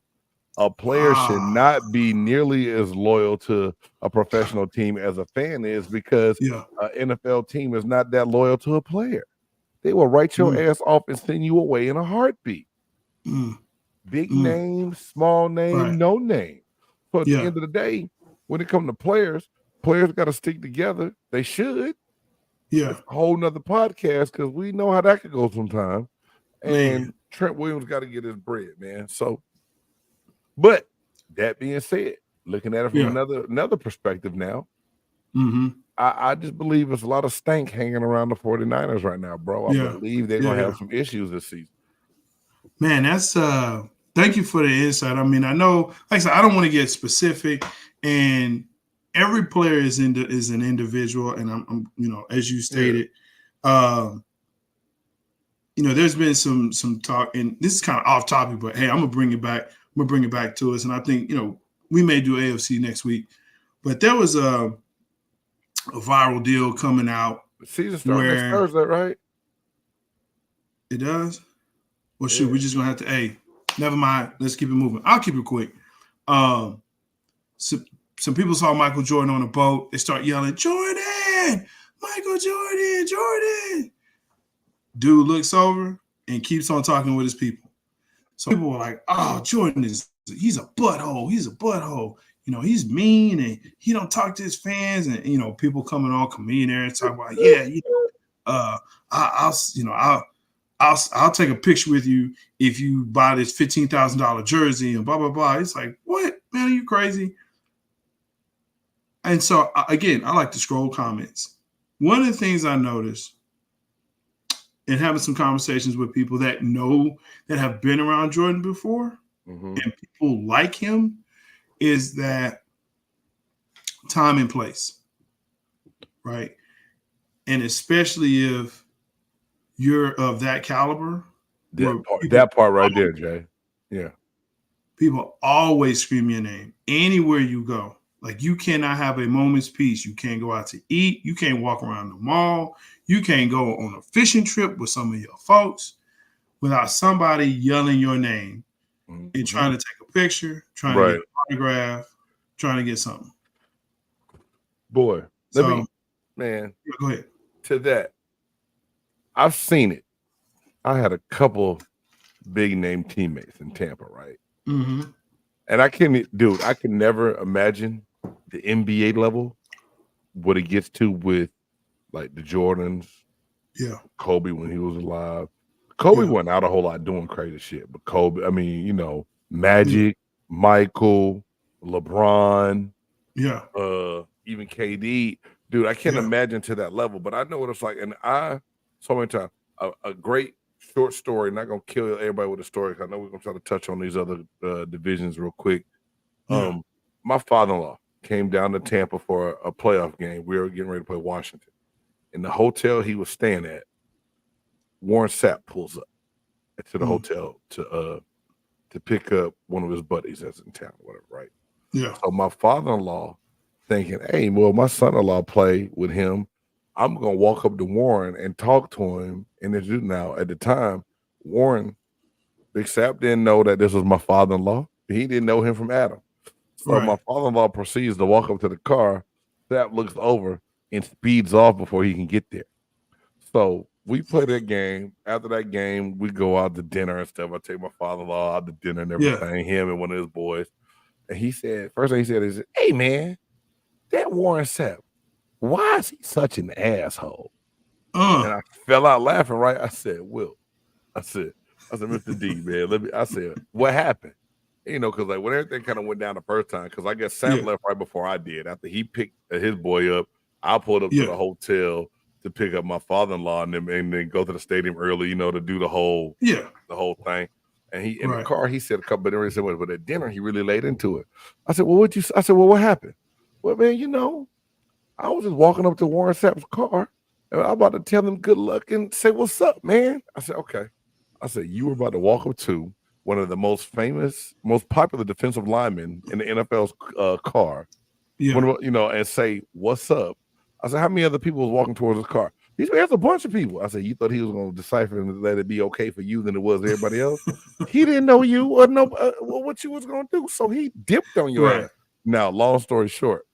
A player should not be nearly as loyal to a professional team as a fan is, because an NFL team is not that loyal to a player. They will write your ass off and send you away in a heartbeat. Big name, small name, no name. So at the end of the day, when it comes to players got to stick together. They should. Yeah. It's a whole nother podcast, because we know how that could go sometimes. And Trent Williams got to get his bread, man. So, but that being said, looking at it from another perspective now, I just believe there's a lot of stank hanging around the 49ers right now, bro. I believe they're going to have some issues this season. Man, that's thank you for the insight. I mean, I know, like I said, I don't want to get specific, and every player is an individual, and I'm as you stated, there's been some talk, and this is kind of off topic, but hey, I'm gonna bring it back. I'm gonna bring it back to us, and I think we may do AFC next week, but there was a viral deal coming out. The season starts next Thursday, right? It does. Well, shoot, we're just gonna have to. Hey, never mind. Let's keep it moving. I'll keep it quick. Some people saw Michael Jordan on a boat. They start yelling, "Jordan! Michael Jordan! Jordan!" Dude looks over and keeps on talking with his people. So people were like, "Oh, Jordan he's a butthole. He's a butthole. He's mean and he don't talk to his fans." And people coming on, comedians talking about, I'll take a picture with you if you buy this $15,000 jersey and blah blah blah. It's like, what, man? Are you crazy? And so again, I like to scroll comments. One of the things I noticed in having some conversations with people that have been around Jordan before, and people like him, is that time and place, right? And especially if you're of that caliber. That part right there, Jay. Yeah. People always scream your name anywhere you go. Like, you cannot have a moment's peace. You can't go out to eat. You can't walk around the mall. You can't go on a fishing trip with some of your folks without somebody yelling your name and trying to take a picture, trying to get an autograph, trying to get something. Boy, go ahead. To that, I've seen it. I had a couple big name teammates in Tampa, right? And I can never imagine the NBA level, what it gets to with like the Jordans, Kobe when he was alive. Kobe wasn't out a whole lot doing crazy shit, but Kobe, I mean, Magic, Michael, LeBron, even KD, dude, I can't imagine to that level, but I know what it's like. And so many times, a great short story, not gonna kill everybody with a story, because I know we're gonna try to touch on these other divisions real quick. My father-in-law came down to Tampa for a playoff game. We were getting ready to play Washington. In the hotel he was staying at, Warren Sapp pulls up to the hotel to pick up one of his buddies that's in town, whatever, right? Yeah. So my father-in-law thinking, hey, well, my son-in-law play with him. I'm gonna walk up to Warren and talk to him. And now at the time, Warren, Big Sapp didn't know that this was my father-in-law. He didn't know him from Adam. So my father-in-law proceeds to walk up to the car. Sapp looks over and speeds off before he can get there. So we play that game. After that game, we go out to dinner and stuff. I take my father-in-law out to dinner and everything, him and one of his boys. And he said, first thing he said is, hey, man, that Warren Sapp, why is he such an asshole? And I fell out laughing, right? I said, Will. I said, Mr. D, man, I said, what happened? Because like when everything kind of went down the first time, because I guess Sam left right before I did. After he picked his boy up, I pulled up to the hotel. to pick up my father-in-law and then go to the stadium early, to do the whole thing. And he in the car, he said a couple of days, but at dinner he really laid into it. I said, well, what happened? Well, man, I was just walking up to Warren Sapp's car and I'm about to tell him good luck and say, what's up, man? I said, okay. I said, you were about to walk up to one of the most famous, most popular defensive linemen in the NFL's car, and say, what's up? I said, how many other people was walking towards his car? He said, there's a bunch of people. I said, you thought he was going to decipher and let it be okay for you than it was everybody else? He didn't know you or know what you was going to do, so he dipped on your ass. Now, long story short,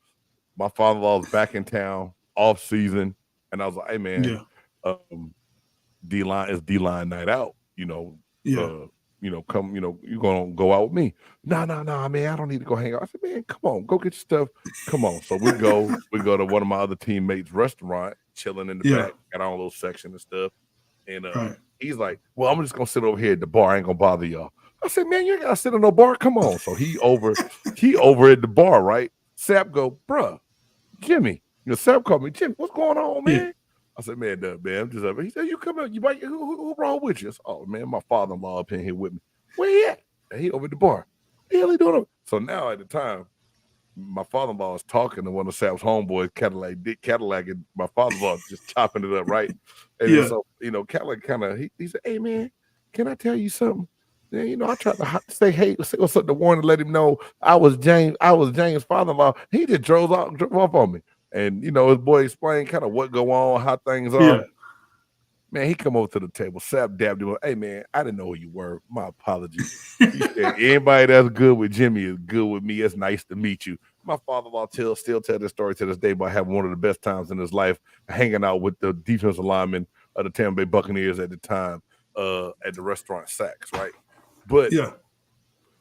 my father-in-law was back in town off season, and I was like, hey, man, D-line is D-line night out, come, you're going to go out with me. No, man, I don't need to go hang out. I said, man, come on, go get your stuff. Come on. So we go to one of my other teammates' restaurant, chilling in the back, got our own little section and stuff. And he's like, well, I'm just going to sit over here at the bar. I ain't going to bother y'all. I said, man, you ain't got to sit in no bar. Come on. So he over at the bar, right? Sapp go, bruh, Jimmy. Sapp called me, Jimmy, what's going on, man? Yeah. I said, man, I'm just up. He said, you come out, who brought with you? I said, oh, man, my father-in-law up in here with me. Where he at? And he over at the bar. What the hell he doing? So now at the time, my father-in-law was talking to one of Sapp's homeboys, Cadillac, and my father-in-law just chopping it up, right? And so, Cadillac kind of, he said, hey, man, can I tell you something? And, I tried to say, hey, say what's up to Warren to let him know I was James' father-in-law. He just drove off on me. And, his boy explained kind of what go on, how things are. Yeah. Man, he come over to the table. Sapp dabbed him. Hey, man, I didn't know who you were. My apologies. He said, anybody that's good with Jimmy is good with me. It's nice to meet you. My father-in-law still tell this story to this day about having one of the best times in his life, hanging out with the defensive lineman of the Tampa Bay Buccaneers at the time at the restaurant Saks, right? But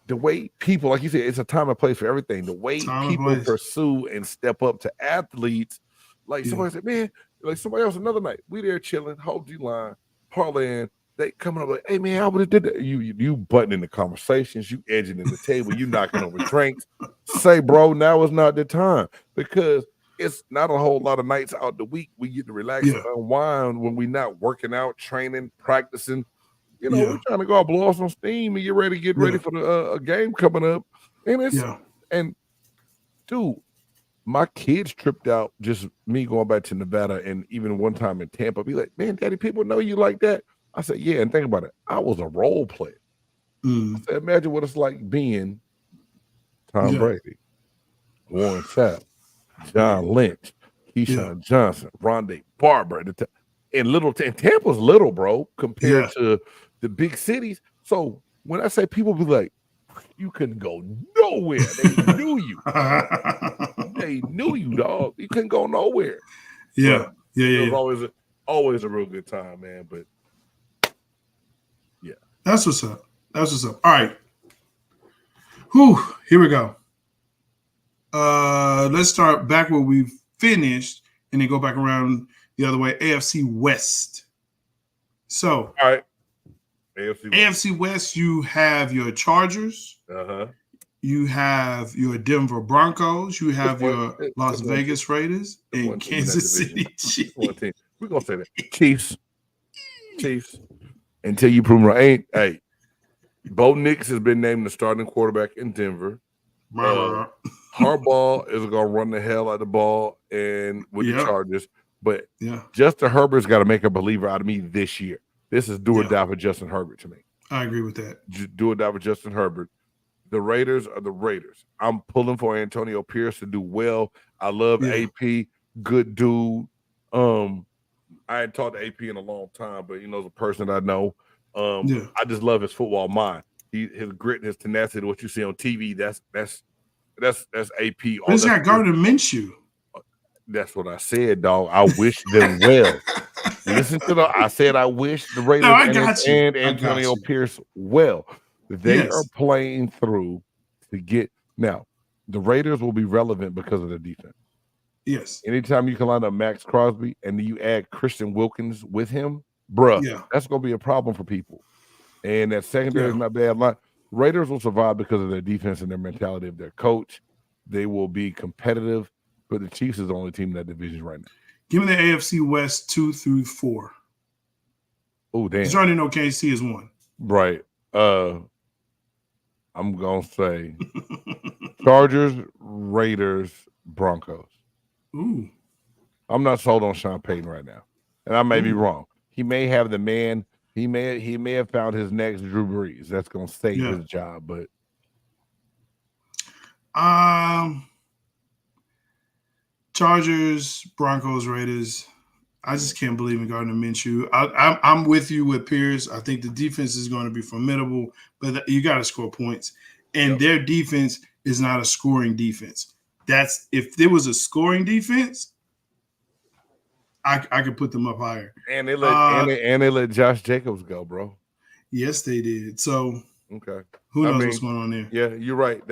the way people, like you said, it's a time and place for everything. The way people pursue and step up to athletes, like somebody said, man, like somebody else another night, we there chilling, whole D-line, parlaying, they coming up like, hey man, I would have did that. You buttoning the conversations, you edging in the table, you knocking over drinks. Say, bro, now is not the time because it's not a whole lot of nights out the week we get to relax and unwind when we not working out, training, practicing. We're trying to go out, blow off some steam and get ready for the game coming up. And it's and dude, my kids tripped out just me going back to Nevada and even one time in Tampa. Be like, man, Daddy, people know you like that. I said, yeah, and think about it. I was a role player. I said, imagine what it's like being Tom Brady, Warren Sapp, John Lynch, Keyshawn Johnson, Rondé Barber. And Tampa's little, bro, compared to the big cities. So when I say people be like, you couldn't go nowhere. They knew you. They knew you, dog. You couldn't go nowhere. Yeah. It was always a real good time, man. But yeah. That's what's up. All right. Whew, here we go. Let's start back where we finished and then go back around the other way. AFC West. So, all right. AFC West, you have your Chargers. You have your Denver Broncos. You have your Las Vegas Raiders and Kansas City Chiefs. We're going to say that. Chiefs. Until you prove right. Hey, Bo Nix has been named the starting quarterback in Denver. Harbaugh is going to run the hell out of the ball and with the Chargers. But Justin Herbert's got to make a believer out of me this year. This is do or die for Justin Herbert to me. I agree with that. Do or die for Justin Herbert. The Raiders are the Raiders. I'm pulling for Antonio Pierce to do well. I love AP, good dude. I hadn't talked to AP in a long time, but he's a person I know. I just love his football mind. His grit and his tenacity, what you see on TV, that's AP. He's got Gardner Minshew. That's what I said, dog. I wish them well. Listen to I said I wish the Raiders and Antonio Pierce well. They are playing through to get now. The Raiders will be relevant because of the defense. Yes. Anytime you can line up Max Crosby and then you add Christian Wilkins with him, that's going to be a problem for people. And that secondary is not bad. Raiders will survive because of their defense and their mentality of their coach. They will be competitive, but the Chiefs is the only team in that division right now. Give me the AFC West 2 through 4. Oh, damn. Because you already know KC is 1. Right. I'm gonna say Chargers, Raiders, Broncos. Ooh. I'm not sold on Sean Payton right now, and I may be Ooh. wrong. He may have the man. He may have found his next Drew Brees. That's gonna save his job, but Chargers, Broncos, Raiders. I just can't believe in Gardner Minshew. I'm with you with Pierce. I think the defense is going to be formidable, but you got to score points. And their defense is not a scoring defense. That's if there was a scoring defense, I could put them up higher. And they let Josh Jacobs go, bro. Yes, they did. So okay, who knows what's going on there? Yeah, you're right.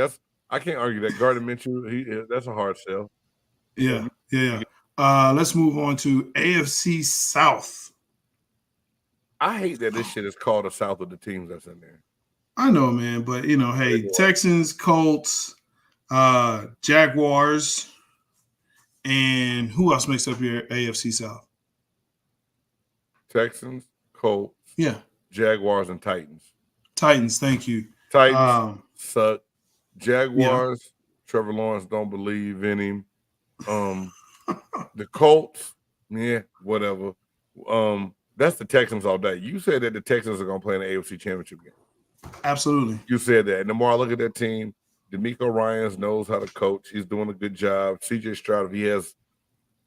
I can't argue that. Gardner Minshew, that's a hard sell. Yeah. Let's move on to AFC South. I hate that this shit is called the South of the teams that's in there. I know, man, but hey, Texans, Colts, Jaguars, and who else makes up your AFC South? Texans, Colts, Jaguars, and Titans. Titans, thank you. Titans suck. Jaguars, Trevor Lawrence don't believe in him. The Colts, whatever. That's the Texans all day. You said that the Texans are going to play in the AFC Championship game. Absolutely. You said that. And the more I look at that team, DeMeco Ryans knows how to coach. He's doing a good job. CJ Stroud, if he has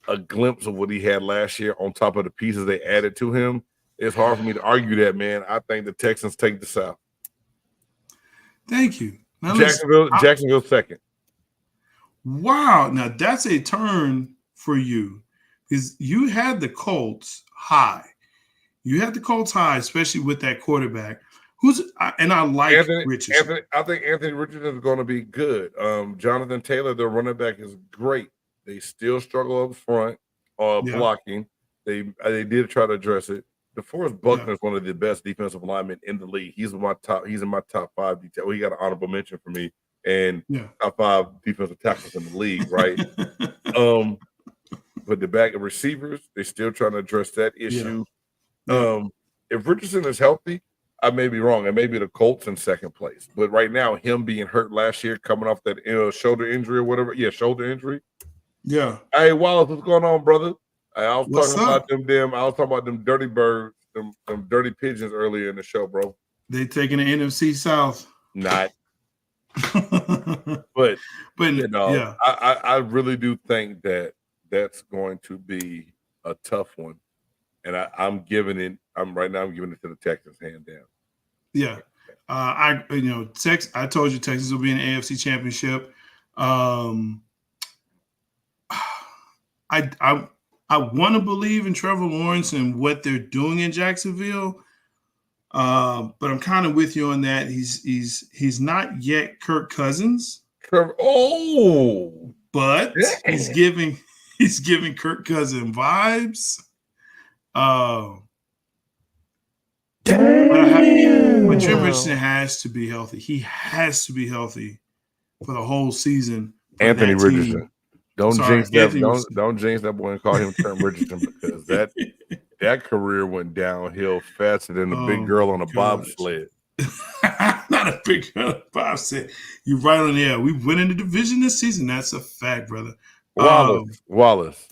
a glimpse of what he had last year on top of the pieces they added to him, it's hard for me to argue that, man. I think the Texans take the South. Thank you. Now Jacksonville second. Wow. Now, that's a turn for you because you had the Colts high. You had the Colts high, especially with that quarterback. I like Richardson. I think Anthony Richardson is going to be good. Jonathan Taylor, their running back, is great. They still struggle up front blocking. They did try to address it. DeForest Buckner is one of the best defensive linemen in the league. He's in my top 5 detail. He got an honorable mention for me and top 5 defensive tackles in the league, right? But the back of receivers, they're still trying to address that issue. If Richardson is healthy, I may be wrong. It may be the Colts in second place. But right now, him being hurt last year, coming off that shoulder injury or whatever. Yeah, shoulder injury. Yeah. Hey, Wallace, what's going on, brother? I was talking about them dirty birds, them dirty pigeons earlier in the show, bro. They taking the NFC South. Not. but I really do think that that's going to be a tough one. And I'm giving it to the Texans hand down. Yeah. I told you Texas will be in the AFC Championship. I want to believe in Trevor Lawrence and what they're doing in Jacksonville. But I'm kind of with you on that. He's not yet Kirk Cousins. Trevor, but he's giving Kirk Cousins vibes. But Jim Richardson has to be healthy. He has to be healthy for the whole season. Anthony Richardson. Don't jinx that boy and call him Trent Richardson because that career went downhill faster than the big girl on a bobsled. Not a big girl on a bobsled. You're right on the air. We win in the division this season. That's a fact, brother. Wallace.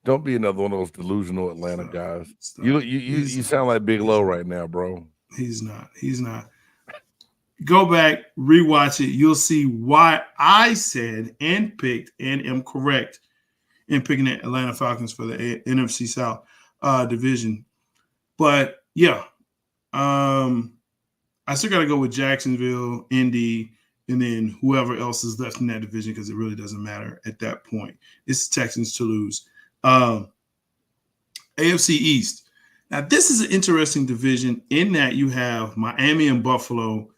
Don't be another one of those delusional Atlanta guys. You sound like Big Low right now, bro. He's not. Go back, rewatch it. You'll see why I said and picked and am correct in picking the Atlanta Falcons for the NFC South division. But I still got to go with Jacksonville, Indy, and then whoever else is left in that division because it really doesn't matter at that point. It's the Texans to lose. AFC East. Now, this is an interesting division in that you have Miami and Buffalo.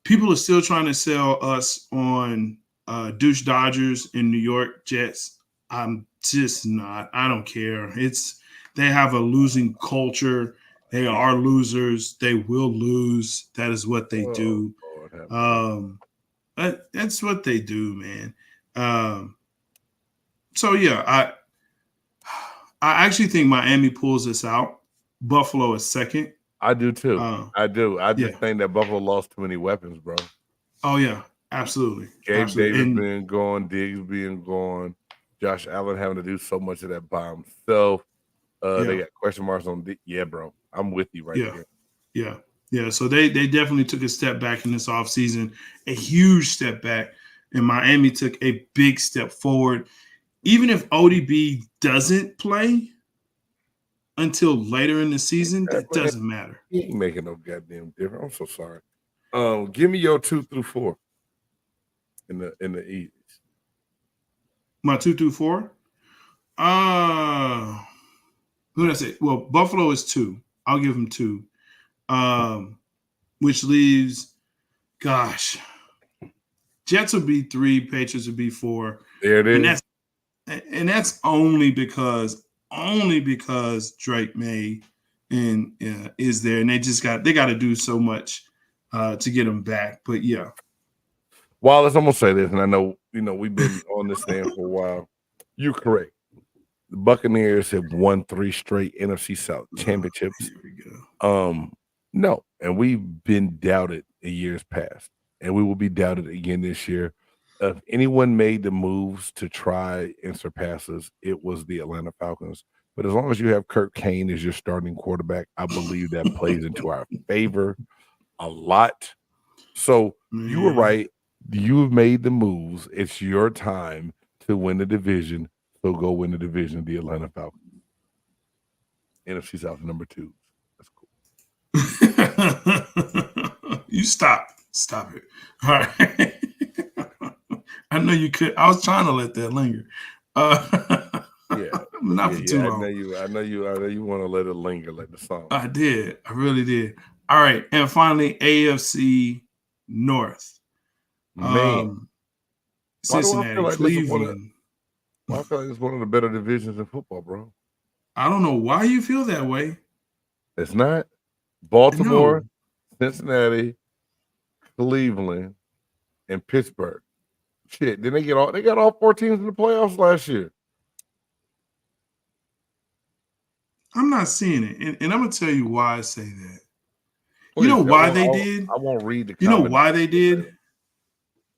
People are still trying to sell us on douche Dodgers and New York Jets. I'm just not. I don't care. They have a losing culture. They are losers. They will lose. That is what they do. That's what they do, man. I actually think Miami pulls this out. Buffalo is second. I do too. I do. I just yeah. think that Buffalo lost too many weapons, bro. Oh yeah, absolutely. Gabe absolutely. Davis being gone, Diggs being gone, Josh Allen having to do so much of that by himself. They got question marks on. Yeah, bro, I'm with you right there. Yeah. So they definitely took a step back in this offseason, a huge step back, and Miami took a big step forward. Even if ODB doesn't play until later in the season, that doesn't matter. He ain't making no goddamn difference. I'm so sorry. Give me your 2 through 4 in the East. My 2 through 4. What did I say? Well, Buffalo is 2. I'll give them 2. Which leaves, gosh, Jets will be 3, Patriots will be 4. There it is. And that's only because Drake May is there, and they got to do so much to get him back. But yeah. Wallace, I'm gonna say this, and I know we've been on this thing for a while. You're correct. The Buccaneers have won 3 straight NFC South championships. Here we go. No, and we've been doubted in years past, and we will be doubted again this year. If anyone made the moves to try and surpass us, it was the Atlanta Falcons. But as long as you have Kirk Kane as your starting quarterback, I believe that plays into our favor a lot. So you were right. You've made the moves. It's your time to win the division. So go win the division, the Atlanta Falcons. NFC South number 2. That's cool. You stop it. All right. I know you could. I was trying to let that linger. Not for too long. I know you want to let it linger like the song. I did. I really did. All right. And finally, AFC North. Man. Cincinnati, Cleveland. I feel like it's one of the better divisions in football, bro. I don't know why you feel that way. It's not. Baltimore, Cincinnati, Cleveland, and Pittsburgh. Shit, then they got all 4 teams in the playoffs last year. I'm not seeing it, and I'm gonna tell you why I say that. Please, you know why they did? I won't read the. You know why they did?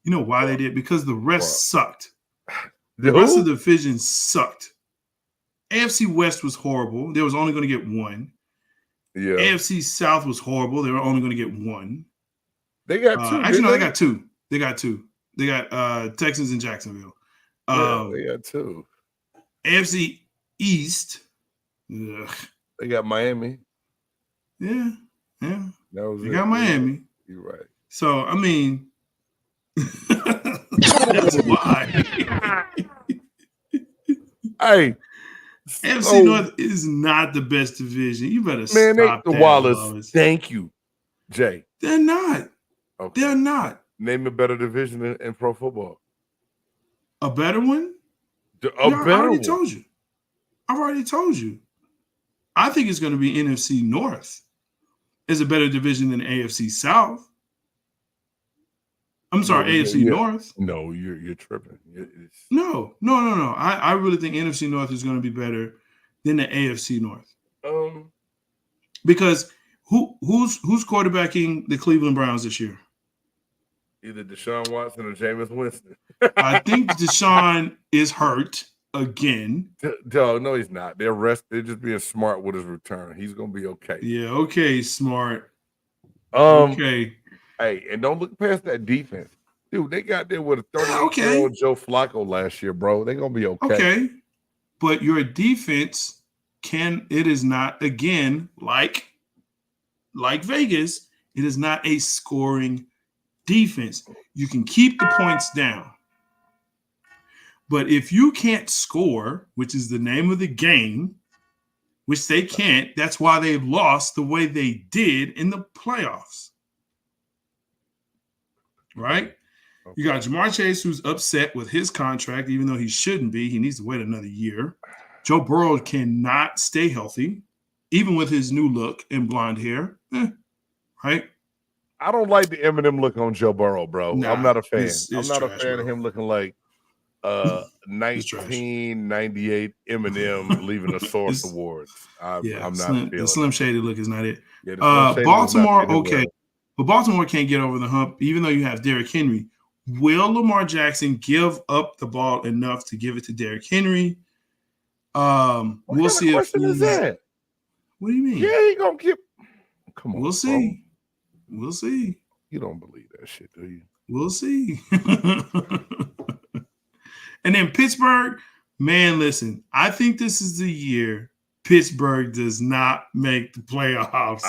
You know why they did? Because the rest sucked. The rest of the division sucked. AFC West was horrible. They was only going to get 1. Yeah. AFC South was horrible. They were only going to get 1. They got 2. Actually, no, they got 2. They got 2. They got Texans and Jacksonville. They got 2. AFC East. Ugh. They got Miami. Yeah. They got Miami. You're right. So, I mean, that's why. Hey. AFC North is not the best division. You better stop that, Wallace. Thank you, Jay. They're not. Okay. They're not. Name a better division in pro football. A better one? I've already told you. I think it's going to be NFC North. Is a better division than AFC South. I'm sorry, AFC North. No, you're tripping. No. I really think NFC North is going to be better than the AFC North. Because who's quarterbacking the Cleveland Browns this year? Either Deshaun Watson or Jameis Winston. I think Deshaun is hurt again. No, he's not. They're just being smart with his return. He's gonna be okay. Yeah, okay, smart. Okay. Hey, and don't look past that defense. Dude, they got there with a 38-year-old Joe Flacco last year, bro. They're going to be okay. Okay. But your defense it is not, again, like Vegas, it is not a scoring defense. You can keep the points down. But if you can't score, which is the name of the game, which they can't, that's why they've lost the way they did in the playoffs. Right? Okay. You got Jamar Chase, who's upset with his contract, even though he shouldn't be. He needs to wait another year. Joe Burrow cannot stay healthy, even with his new look and blonde hair. Right? I don't like the Eminem look on Joe Burrow, bro. I'm not a fan. It's I'm not trash, a fan of him looking like 1998 Eminem leaving the Source Awards. I'm not feeling the Slim Shady look is not it. Yeah, Baltimore, okay. But Baltimore can't get over the hump, even though you have Derrick Henry. Will Lamar Jackson give up the ball enough to give it to Derrick Henry? We'll see. What question is that? What do you mean? Yeah, he gonna keep. Come on, we'll see. Bro. We'll see. You don't believe that shit, do you? We'll see. And then Pittsburgh, man, listen, I think this is the year Pittsburgh does not make the playoffs.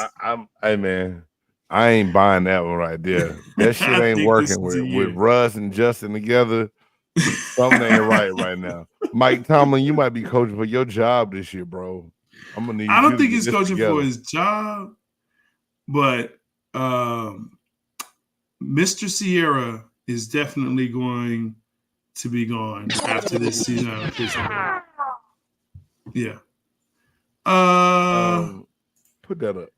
Hey, man, I ain't buying that one right there. That shit ain't working with Russ and Justin together. Something ain't right now. Mike Tomlin, you might be coaching for your job this year, bro. I'm gonna need. I don't think he's coaching for his job, but Mr. Sierra is definitely going to be gone after this season out of Pittsburgh. Yeah. Put that up.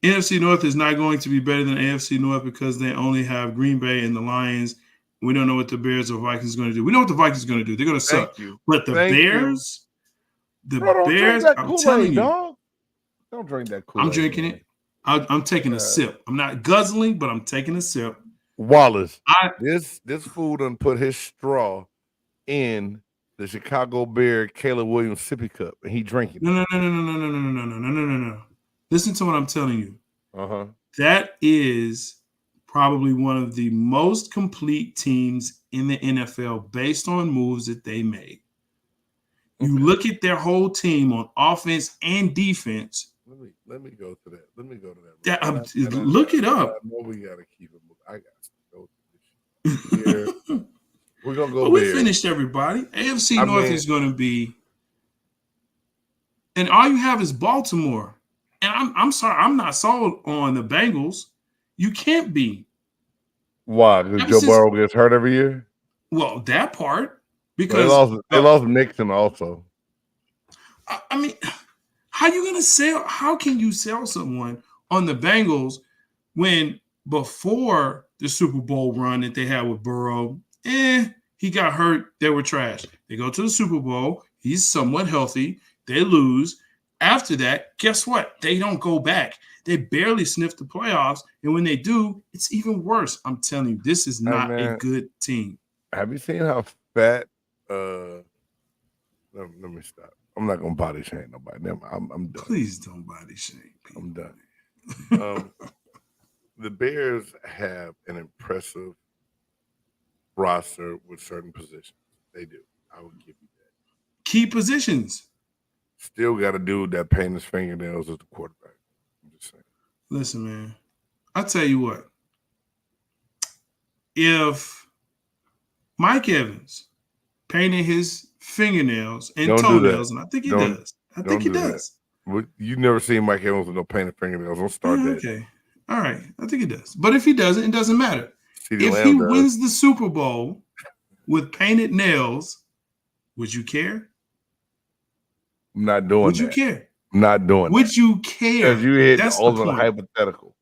NFC North is not going to be better than AFC North because they only have Green Bay and the Lions. We don't know what the Bears or Vikings are going to do. We know what the Vikings are going to do. They're going to suck. But the Bears, Bears, I'm telling you. Dog. Don't drink that Kool-Aid. I'm drinking it. I'm taking a sip. I'm not guzzling, but I'm taking a sip. Wallace, this fool done put his straw in the Chicago Bear Caleb Williams sippy cup, and he drinking. No. Listen to what I'm telling you. That is probably one of the most complete teams in the NFL based on moves that they made. You look at their whole team on offense and defense. Let me go to that. Look it up. I know we gotta keep it moving. I got to go to this shit. We're gonna go. We finished everybody. AFC North is going to be, and all you have is Baltimore. And I'm sorry, I'm not sold on the Bengals. You can't be. Why? Because Joe Burrow gets hurt every year? Well, that part. Because they lost Nixon also. I mean, how can you sell someone on the Bengals when before the Super Bowl run that they had with Burrow, he got hurt, they were trash. They go to the Super Bowl, he's somewhat healthy, they lose. After that, guess what? They don't go back. They barely sniff the playoffs, and when they do, it's even worse. I'm telling you, this is not a good team. Have you seen how fat? Let me stop. I'm not gonna body shame nobody. I'm done. Please don't body shame people. I'm done. The Bears have an impressive roster with certain positions. They do. I will give you that. Key positions. Still got a dude that paint his fingernails as the quarterback. I'm just saying. Listen, man. I'll tell you what. If Mike Evans painted his fingernails and toenails, and I think he does. I think he does. You never seen Mike Evans with no painted fingernails. Don't start that. Okay. All right. I think he does. But if he doesn't, it doesn't matter. If he wins the Super Bowl with painted nails, would you care? I'm not doing that. Would you care? I'm not doing Would you care? Because you hit all of the hypothetical.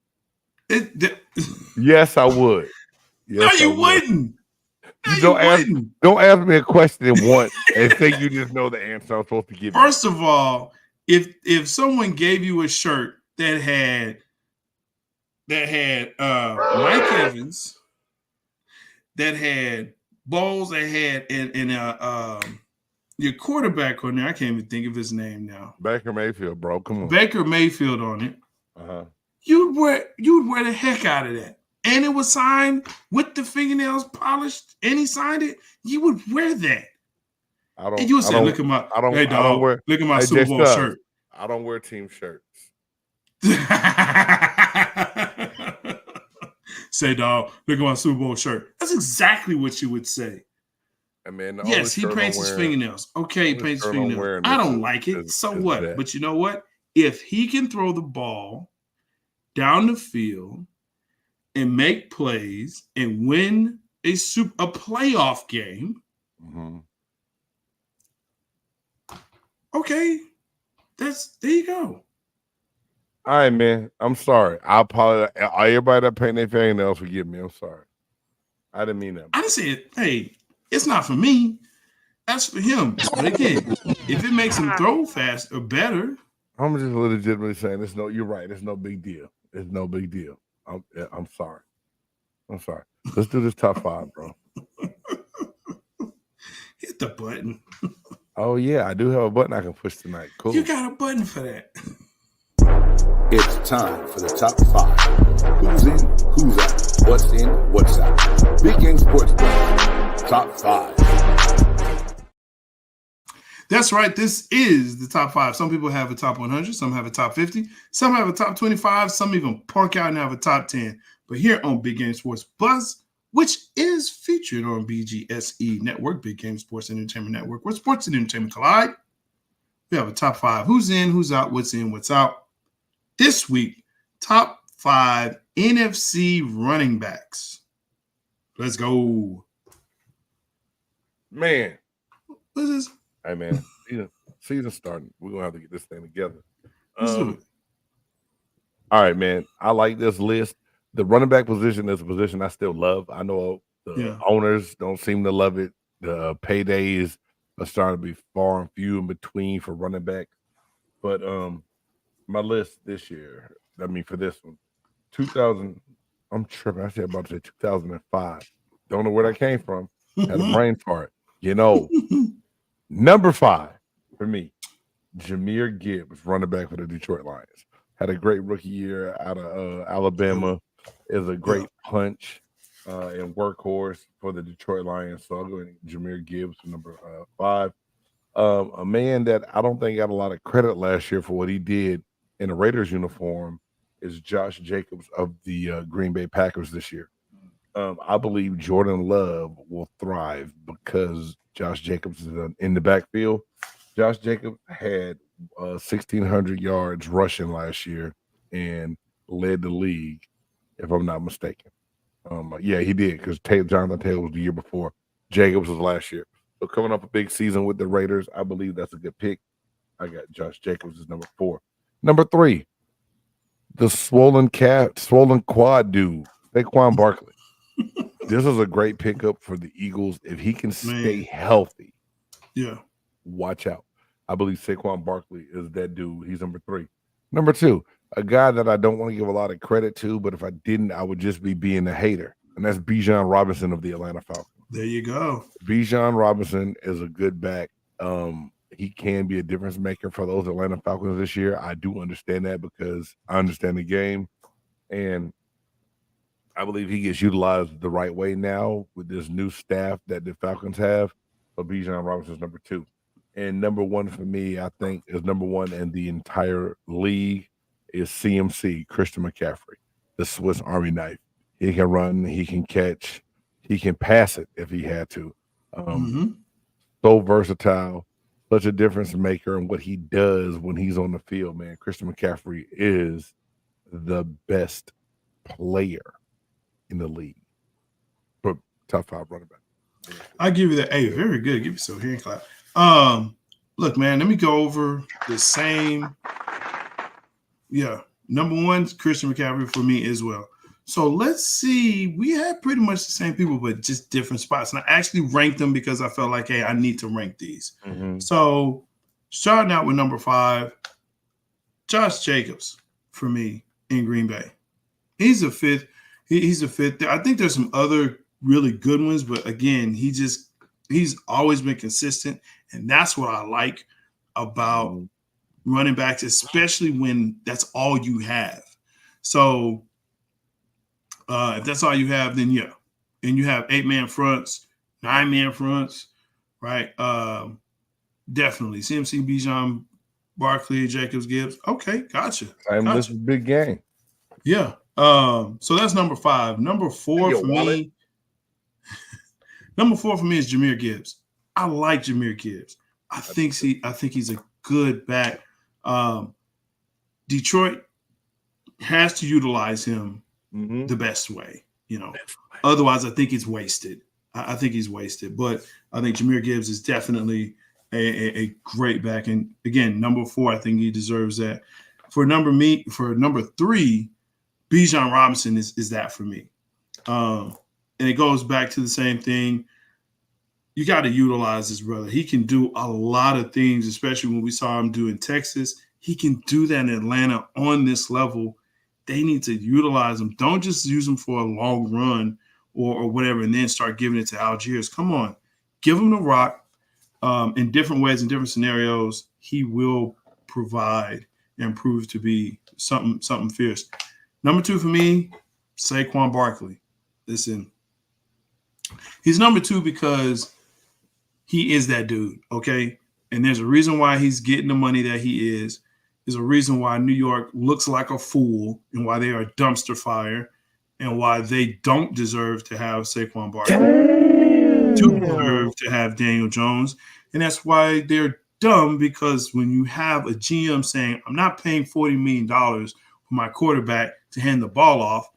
Yes, I would. Yes, no, you wouldn't. Don't ask me a question once and think you just know the answer I'm supposed to give you. First of all, if someone gave you a shirt that had Mike Evans, that had balls, that had your quarterback on there, I can't even think of his name now. Baker Mayfield, bro. Come on. Baker Mayfield on it. You'd wear the heck out of that. And it was signed with the fingernails polished, and he signed it. You would wear that. And you would say, "Look at my, hey dog, look at my Super Bowl shirt." I don't wear team shirts. Say, dog, look at my Super Bowl shirt. That's exactly what you would say. And man, yes, he paints his fingernails. Okay, he paints his fingernails. I don't like it. So what? That. But you know what? If he can throw the ball down the field and make plays and win a playoff game, okay, there you go. All right, man. I'm sorry. I apologize. Everybody that paint their fingernails, forgive me. I'm sorry. I didn't mean that. I didn't say it. Hey, It's not for me. That's for him. But again, if it makes him throw fast or better, I'm just legitimately saying it's no. You're right. It's no big deal. It's no big deal. I'm sorry. I'm sorry. Let's do this top 5, bro. hit the button. Oh yeah, I do have a button I can push tonight. Cool. You got a button for that. It's time for the top 5. Who's in, who's out, what's in, what's out. Big Game Sports Buzz, top 5. That's right. This is the top 5. Some people have a top 100. Some have a top 50. Some have a top 25. Some even punk out and have a top 10. But here on Big Game Sports Buzz, which is featured on BGSE Network, Big Game Sports Entertainment Network, where sports and entertainment collide, we have a top 5. Who's in, who's out, what's in, what's out. This week, top 5 NFC running backs. Let's go. Man. What is this? Hey, man. Season starting. We're going to have to get this thing together. Let's do it. All right, man. I like this list. The running back position is a position I still love. I know the owners don't seem to love it. The paydays are starting to be far and few in between for running back. But my list this year, for this one, 2000, I'm tripping. I said about to say 2005. Don't know where that came from. Had a brain fart. Number 5 for me, Jahmyr Gibbs, running back for the Detroit Lions. Had a great rookie year out of Alabama. Is a great punch and workhorse for the Detroit Lions. So I'll go with Jahmyr Gibbs, number 5. A man that I don't think got a lot of credit last year for what he did in a Raiders uniform is Josh Jacobs of the Green Bay Packers this year. I believe Jordan Love will thrive because Josh Jacobs is in the backfield. Josh Jacobs had 1,600 yards rushing last year and led the league, if I'm not mistaken. Yeah, he did because Jonathan Taylor was the year before. Jacobs was last year. So coming up a big season with the Raiders, I believe that's a good pick. I got Josh Jacobs as number 4. Number 3, the swollen quad dude, Saquon Barkley. This is a great pickup for the Eagles. If he can stay healthy, watch out. I believe Saquon Barkley is that dude. He's number 3. Number 2, a guy that I don't want to give a lot of credit to, but if I didn't, I would just be being a hater. And that's Bijan Robinson of the Atlanta Falcons. There you go. Bijan Robinson is a good back. He can be a difference maker for those Atlanta Falcons this year. I do understand that because I understand the game. And I believe he gets utilized the right way now with this new staff that the Falcons have. So Bijan Robinson is number 2. And number 1 for me, I think, is number 1 in the entire league is CMC, Christian McCaffrey, the Swiss Army knife. He can run, he can catch, he can pass it if he had to. So versatile, such a difference maker in what he does when he's on the field, man. Christian McCaffrey is the best player in the league. But top 5 running back. I give you that. Hey, very good. Give you some hand clap. Look, man, let me go over the same. Yeah, number 1, Christian McCaffrey for me as well. So let's see. We had pretty much the same people, but just different spots. And I actually ranked them because I felt like, hey, I need to rank these. So starting out with number 5, Josh Jacobs for me in Green Bay. He's a 5th. He's a 5th. I think there's some other really good ones, but again, he's always been consistent, and that's what I like about running backs, especially when that's all you have. So if that's all you have, then yeah, and you have 8-man fronts, 9-man fronts, right? Definitely CMC, Bijan, Barkley, Jacobs, Gibbs. Okay, gotcha. This is a big game. Yeah. So that's number 5. Number 4 for me. Number 4 for me is Jahmyr Gibbs. I like Jahmyr Gibbs. I think he's a good back. Detroit has to utilize him the best way, Otherwise, I think he's wasted. I think he's wasted. But I think Jahmyr Gibbs is definitely a great back. And again, number 4, I think he deserves that. For number 3, Bijan Robinson is that for me. And it goes back to the same thing. you got to utilize this brother. He can do a lot of things, especially when we saw him do in Texas. He can do that in Atlanta on this level. They need to utilize him. Don't just use him for a long run or whatever and then start giving it to Algiers. Come on. Give him the rock in different ways, in different scenarios. He will provide and prove to be something fierce. Number 2 for me, Saquon Barkley. Listen, he's number 2 because he is that dude, okay? And there's a reason why he's getting the money that he is. There's a reason why New York looks like a fool and why they are dumpster fire and why they don't deserve to have Saquon Barkley. Do deserve to have Daniel Jones. And that's why they're dumb, because when you have a GM saying, I'm not paying $40 million for my quarterback to hand the ball off,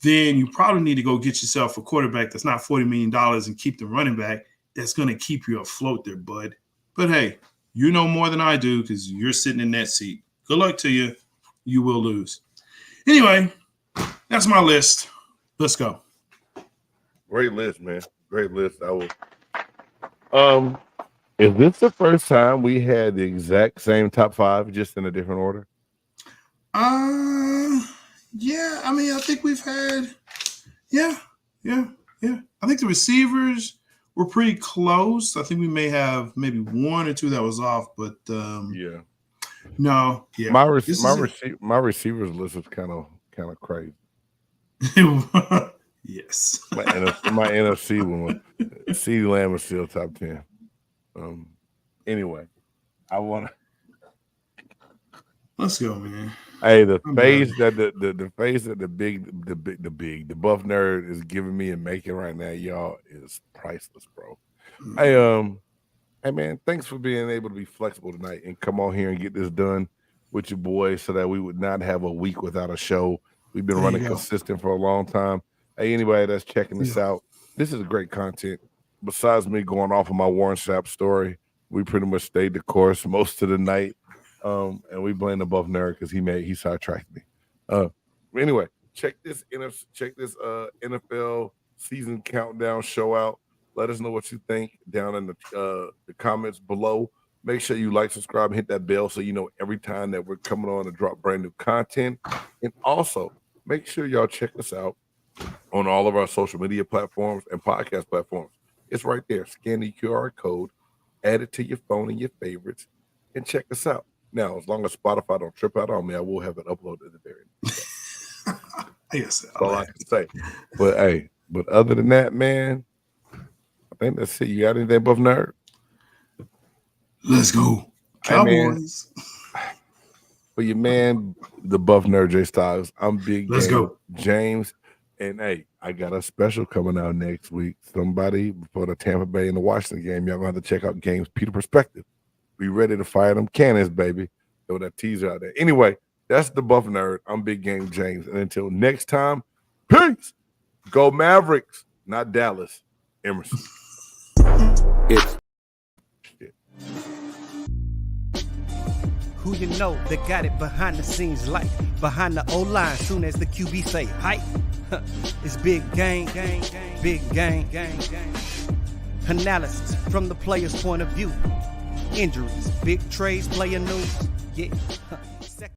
then you probably need to go get yourself a quarterback that's not $40 million and keep the running back that's going to keep you afloat there, bud. But hey, you know more than I do because you're sitting in that seat. Good luck to you. You will lose. Anyway, that's my list. Let's go. Great list, man. Great list. Is this the first time we had the exact same top 5, just in a different order? Yeah. I mean, I think we've had, yeah. I think the receivers were pretty close. I think we may have maybe 1 or 2 that was off, but yeah. No, yeah. My receivers list is kind of crazy. Yes. My NFC one was CeeDee Lamb was still top 10. Anyway, let's go, man. Hey, the face that the buff nerd is giving me and making right now, y'all, is priceless, bro. Mm-hmm. Hey man, thanks for being able to be flexible tonight and come on here and get this done with your boys so that we would not have a week without a show. We've been running consistent for a long time. Hey, anybody that's checking this out, this is great content. Besides me going off of my Warren Sapp story, we pretty much stayed the course most of the night. And we blame the buff nerd because he sidetracked me. Anyway, check this NFL season countdown show out. Let us know what you think down in the comments below. Make sure you like, subscribe, and hit that bell so you know every time that we're coming on to drop brand new content. And also, make sure y'all check us out on all of our social media platforms and podcast platforms. It's right there. Scan the QR code, add it to your phone and your favorites, and check us out. Now, as long as Spotify don't trip out on me, I will have it uploaded at the very end. Yes, that's all I can say. But other than that, man, I think that's it. You got anything, buff nerd? Let's go, Cowboys. For your man, the buff nerd J Styles, I'm Big Let's go, James. And hey, I got a special coming out next week. Somebody before the Tampa Bay and the Washington game, y'all gonna have to check out Games Peter Perspective. Be ready to fire them cannons, baby. Throw that teaser out there. Anyway, that's the buff nerd. I'm Big Game James. And until next time, peace. Go Mavericks, not Dallas. Emerson. It's Who you know that got it behind the scenes, like behind the O-line, soon as the QB say hype. It's big game, big game. Analysis from the player's point of view. Injuries, big trades, player news. Yeah.